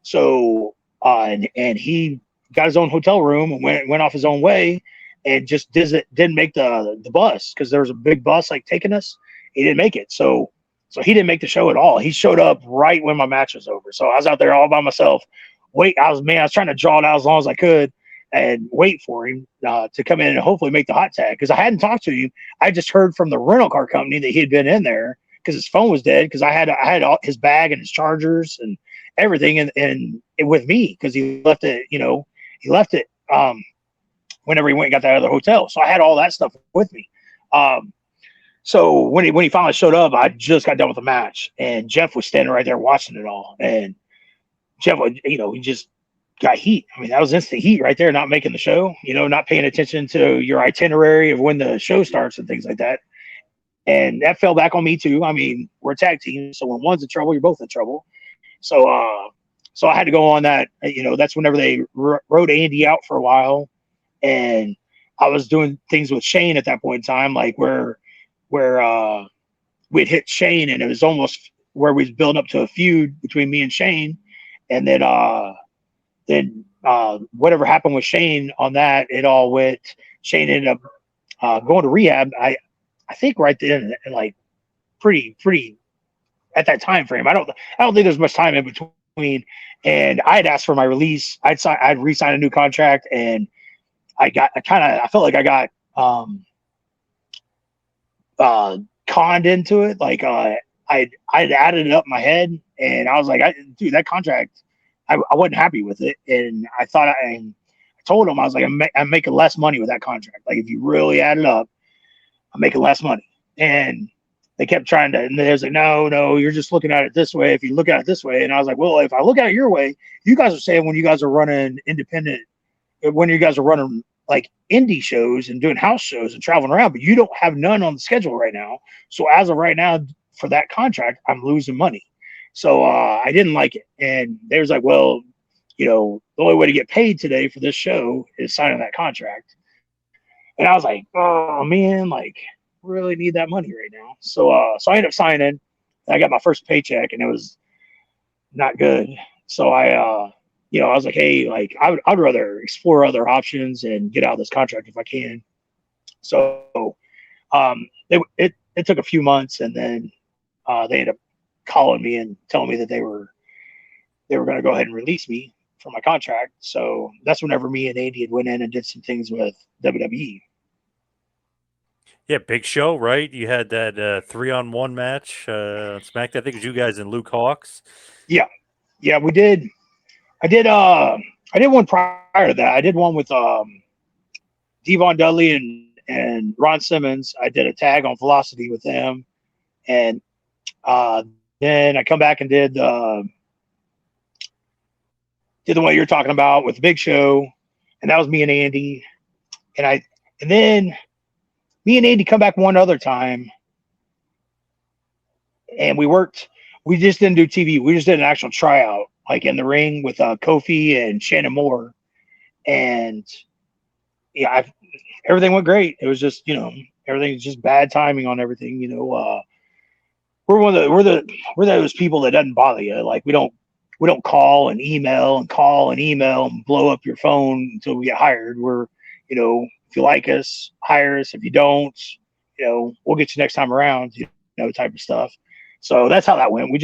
So, and he got his own hotel room and went off his own way, and just didn't make the bus because there was a big bus like taking us. He didn't make it, so he didn't make the show at all. He showed up right when my match was over. So I was out there all by myself. I was trying to draw it out as long as I could and wait for him to come in and hopefully make the hot tag, because I hadn't talked to him. I just heard from the rental car company that he had been in there because his phone was dead, because I had all his bag and his chargers and everything and with me, because he left it whenever he went and got that other hotel. So I had all that stuff with me. So when he finally showed up, I just got done with the match, and Jeff was standing right there watching it all. And Jeff, he just got heat. I mean, that was instant heat right there, not making the show, not paying attention to your itinerary of when the show starts and things like that. And that fell back on me too. I mean, we're a tag team, so when one's in trouble, you're both in trouble. So I had to go on that. That's whenever they wrote Andy out for a while, and I was doing things with Shane at that point in time, like where we'd hit Shane, and it was almost where we was building up to a feud between me and Shane, and then whatever happened with Shane on that, it all went. Shane ended up going to rehab. I think right then, like pretty at that time frame. I don't think there's much time in between. And I had asked for my release. I'd re-sign a new contract, and I felt like I got conned into it. Like I'd added it up in my head, and I was like, dude, that contract, I wasn't happy with it, and I told him, I was like, I'm making less money with that contract. Like if you really add it up, I'm making less money. And they kept trying to, and they was like, no, you're just looking at it this way. If you look at it this way, and I was like, well, if I look at it your way, you guys are saying when you guys are running independent, when you guys are running like indie shows and doing house shows and traveling around, but you don't have none on the schedule right now. So as of right now, for that contract, I'm losing money. So I didn't like it. And they was like, well, the only way to get paid today for this show is signing that contract. And I was like, oh man, like really need that money right now. So I ended up signing. I got my first paycheck, and it was not good. So I was like, hey, like I'd rather explore other options and get out of this contract if I can. So it took a few months, and then they ended up calling me and telling me that they were going to go ahead and release me from my contract. So that's whenever me and Andy had went in and did some things with WWE. Yeah, big show, right? You had that 3-on-1 match on SmackDown. I think it was you guys and Luke Hawx. Yeah, we did. I did one prior to that. I did one with Devon Dudley and Ron Simmons. I did a tag on Velocity with them, and then I come back and did the one you're talking about with the Big Show, and that was me and Andy. And then me and Andy come back one other time, and we worked. We just didn't do TV. We just did an actual tryout, like in the ring with Kofi and Shannon Moore, and yeah, everything went great. It was just everything's just bad timing on everything. We're those people that doesn't bother you. Like we don't call and email and blow up your phone until we get hired. If you like us, hire us. If you don't, we'll get you next time around, type of stuff. So that's how that went. We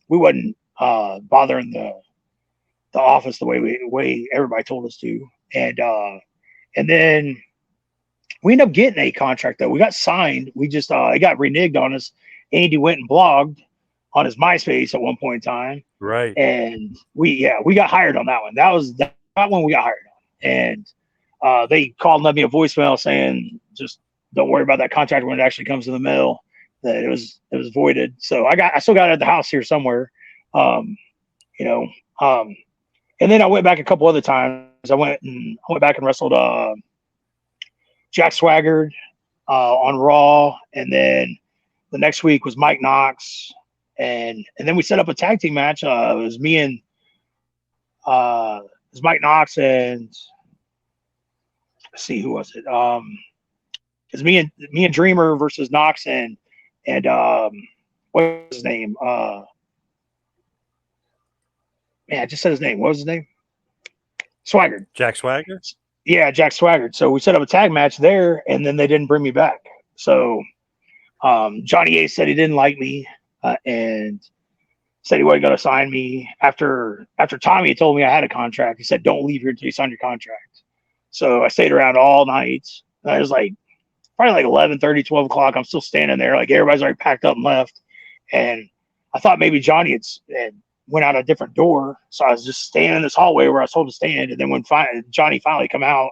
wasn't bothering the office the way everybody told us to. And then we ended up getting a contract though. We got signed. We just it got reneged on us. Andy went and blogged on his MySpace at one point in time. Right. And we got hired on that one. That was that one we got hired on. And they called and left me a voicemail saying, just don't worry about that contract when it actually comes in the mail, that it was voided. So I still got it at the house here somewhere. And then I went back a couple other times. I went back and wrestled Jack Swagger on Raw, and then the next week was Mike Knox, and then we set up a tag team match. It was me and it was Mike Knox and let's see, who was it? It was me and Dreamer versus Knox and what was his name? Man, I just said his name. What was his name? Swagger. Jack Swagger? Yeah, Jack Swagger. So we set up a tag match there, and then they didn't bring me back. So Johnny Ace said he didn't like me and said he wasn't going to sign me. After Tommy had told me I had a contract, he said, don't leave here until you sign your contract. So I stayed around all night. I was like, probably like 11:30, 12 o'clock. I'm still standing there. Like everybody's already packed up and left. And I thought maybe Johnny had went out a different door. So I was just standing in this hallway where I was told to stand. And then when Johnny finally come out,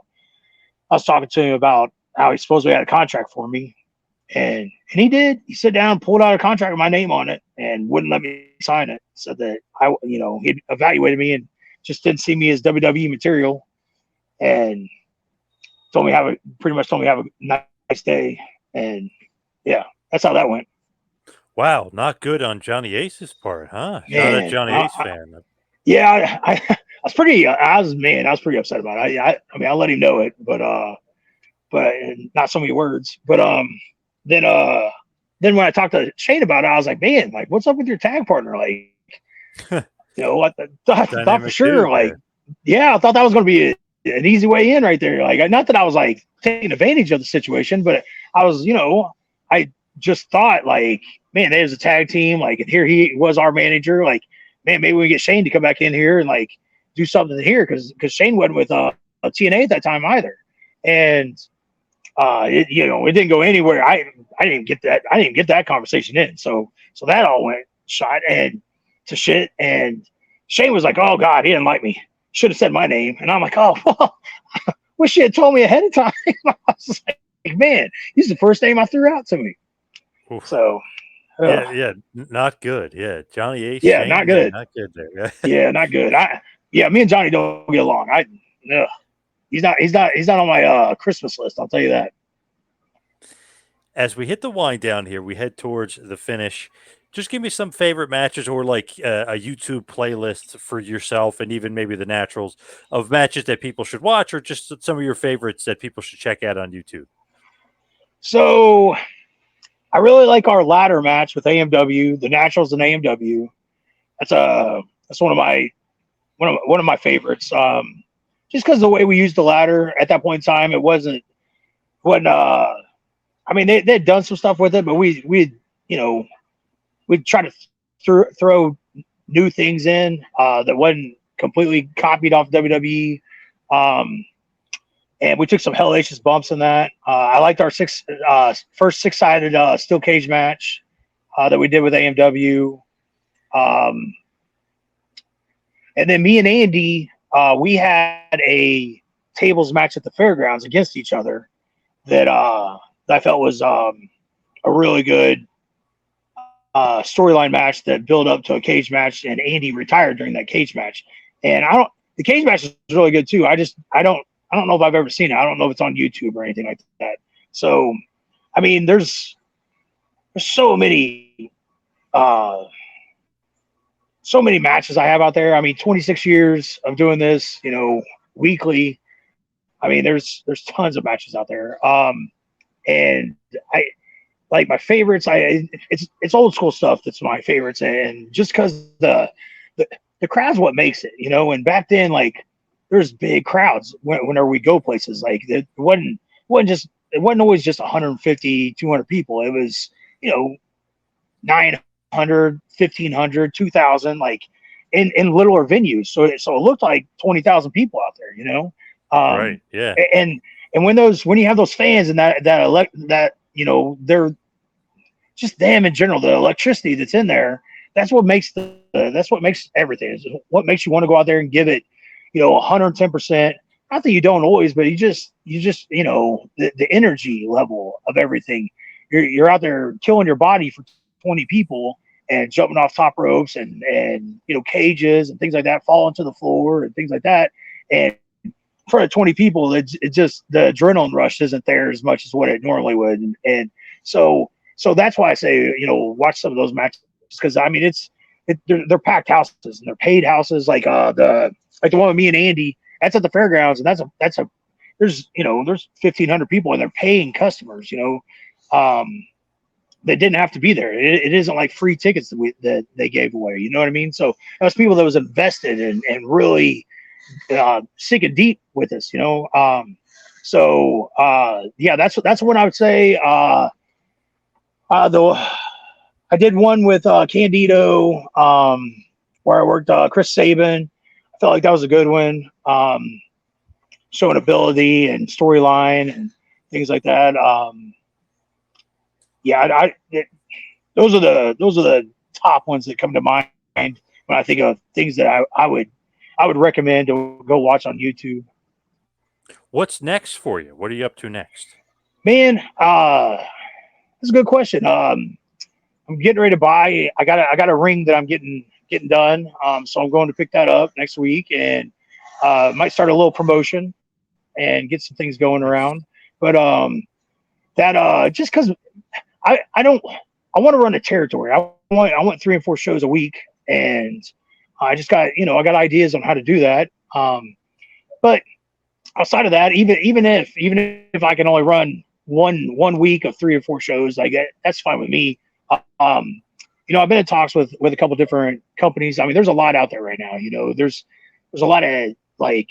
I was talking to him about how he supposedly had a contract for me. And he did. He sat down, pulled out a contract with my name on it, and wouldn't let me sign it. Said that he'd evaluated me and just didn't see me as WWE material, and pretty much told me have a nice day. And yeah, that's how that went. Wow, not good on Johnny Ace's part, huh? Man, Not a Johnny Ace fan. Yeah, I was pretty upset about it. I mean, I let him know it, but not so many words. But then when I talked to Shane about it, I was like, man, like, what's up with your tag partner? Like, I thought for sure, like, yeah, I thought that was going to be an easy way in right there. Like, not that I was like taking advantage of the situation, but I was, I just thought like, man, there's a tag team. Like, and here he was our manager. Like, man, maybe we get Shane to come back in here and like do something here because Shane wasn't with TNA at that time either. And it didn't go anywhere. I didn't get that. I didn't get that conversation in. So that all went shot and to shit. And Shane was like, "Oh God, he didn't like me. Should have said my name." And I'm like, "Oh, well, wish you had told me ahead of time." I was like, "Man, he's the first name I threw out to me." Oof. So yeah, not good. Yeah, Johnny Ace. Yeah, Shane, not good. Not good there. Yeah, not good. Me and Johnny don't get along. He's not on my Christmas list. I'll tell you that. As we hit the wind down here, we head towards the finish. Just give me some favorite matches or like a YouTube playlist for yourself and even maybe the naturals of matches that people should watch or just some of your favorites that people should check out on YouTube. So I really like our ladder match with AMW, the naturals and AMW. That's one of my favorites. Just because the way we used the ladder at that point in time, it wasn't I mean, they'd done some stuff with it, but we'd try to throw new things in that wasn't completely copied off WWE. And we took some hellacious bumps in that. I liked our first six-sided steel cage match that we did with AMW. And then me and Andy, we had a tables match at the fairgrounds against each other that I felt was a really good storyline match that built up to a cage match, and Andy retired during that cage match. And I don't. The cage match is really good too. I don't know if I've ever seen it. I don't know if it's on YouTube or anything like that. So, I mean, there's so many so many matches I have out there. I mean, 26 years of doing this, weekly. I mean, there's tons of matches out there. And I like my favorites. It's old school stuff that's my favorites, and just because the crowd's what makes it, And back then, like, there's big crowds whenever we go places. Like, it wasn't always just 150, 200 people. It was 900, 1,500, 2,000, like in littler venues. So it looked like 20,000 people out there, Right. Yeah. And when you have those fans and they're just them in general, the electricity that's in there, that's what makes everything. Is what makes you want to go out there and give it, 110%. Not that you don't always, but you just the energy level of everything. You're out there killing your body for 20 people and jumping off top ropes and cages and things like that, falling to the floor and things like that. And in front of 20 people, it just, the adrenaline rush isn't there as much as what it normally would. And so that's why I say, watch some of those matches, because I mean, they're packed houses and they're paid houses. Like the one with me and Andy, that's at the fairgrounds, and there's 1,500 people, and they're paying customers, they didn't have to be there. It isn't like free tickets that they gave away. You know what I mean? So that was people that was invested and really sinking deep with us. Yeah, that's what I would say. Though I did one with Candido, where I worked Chris Sabin. I felt like that was a good one, showing ability and storyline and things like that. Yeah, those are the top ones that come to mind when I think of things that I would recommend to go watch on YouTube. What's next for you? What are you up to next? Man, that's a good question. I'm getting ready to buy. I got a ring that I'm getting done. So I'm going to pick that up next week, and might start a little promotion and get some things going around. But that just because I want to run a territory. I want 3 and 4 shows a week, and I just got I got ideas on how to do that. But outside of that, even if I can only run one week of 3 or 4 shows, like that's fine with me. I've been in talks with a couple different companies. I mean, there's a lot out there right now. There's a lot of like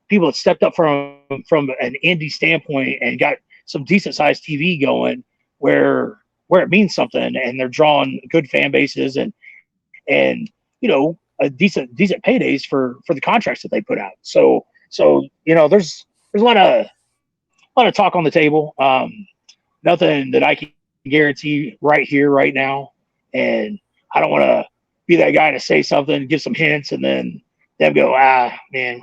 people that stepped up from an indie standpoint and got some decent sized TV going where it means something, and they're drawing good fan bases and a decent paydays for the contracts that they put out. So there's a lot of talk on the table. Nothing that I can guarantee right here, right now. And I don't want to be that guy to say something, give some hints, and then them go, man,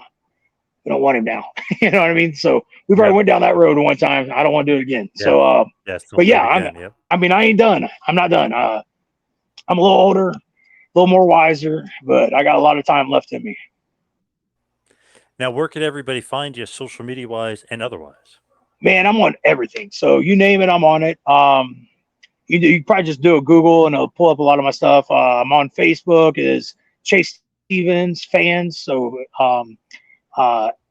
we don't want him now. You know what I mean? So we've already went down that road one time. I don't want to do it again. Yeah. So, but yeah, I mean, I ain't done. I'm not done. I'm a little older, a little more wiser, but I got a lot of time left in me. Now, where could everybody find you, social media wise and otherwise? Man, I'm on everything. So you name it, I'm on it. You probably just do a Google and it'll pull up a lot of my stuff. I'm on Facebook is Chase Stevens Fans. So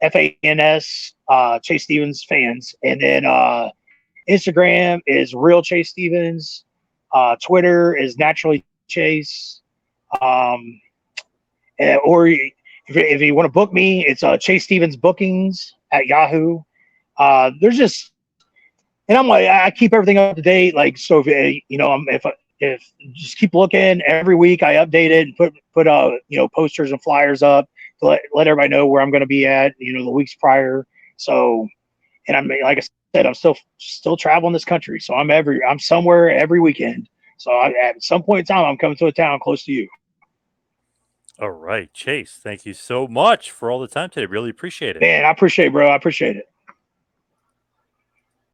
FANS, Chase Stevens Fans. And then Instagram is Real Chase Stevens. Twitter is Naturally Chase. Or if you want to book me, it's Chase Stevens Bookings at Yahoo. There's just, and I'm like, I keep everything up to date. Like, so if just keep looking every week, I update it and put posters and flyers up to let everybody know where I'm going to be at, the weeks prior. So, and I'm, like I said, I'm still traveling this country. So I'm somewhere every weekend. So at some point in time, I'm coming to a town close to you. All right, Chase, thank you so much for all the time today. Really appreciate it. Man, I appreciate it, bro. I appreciate it.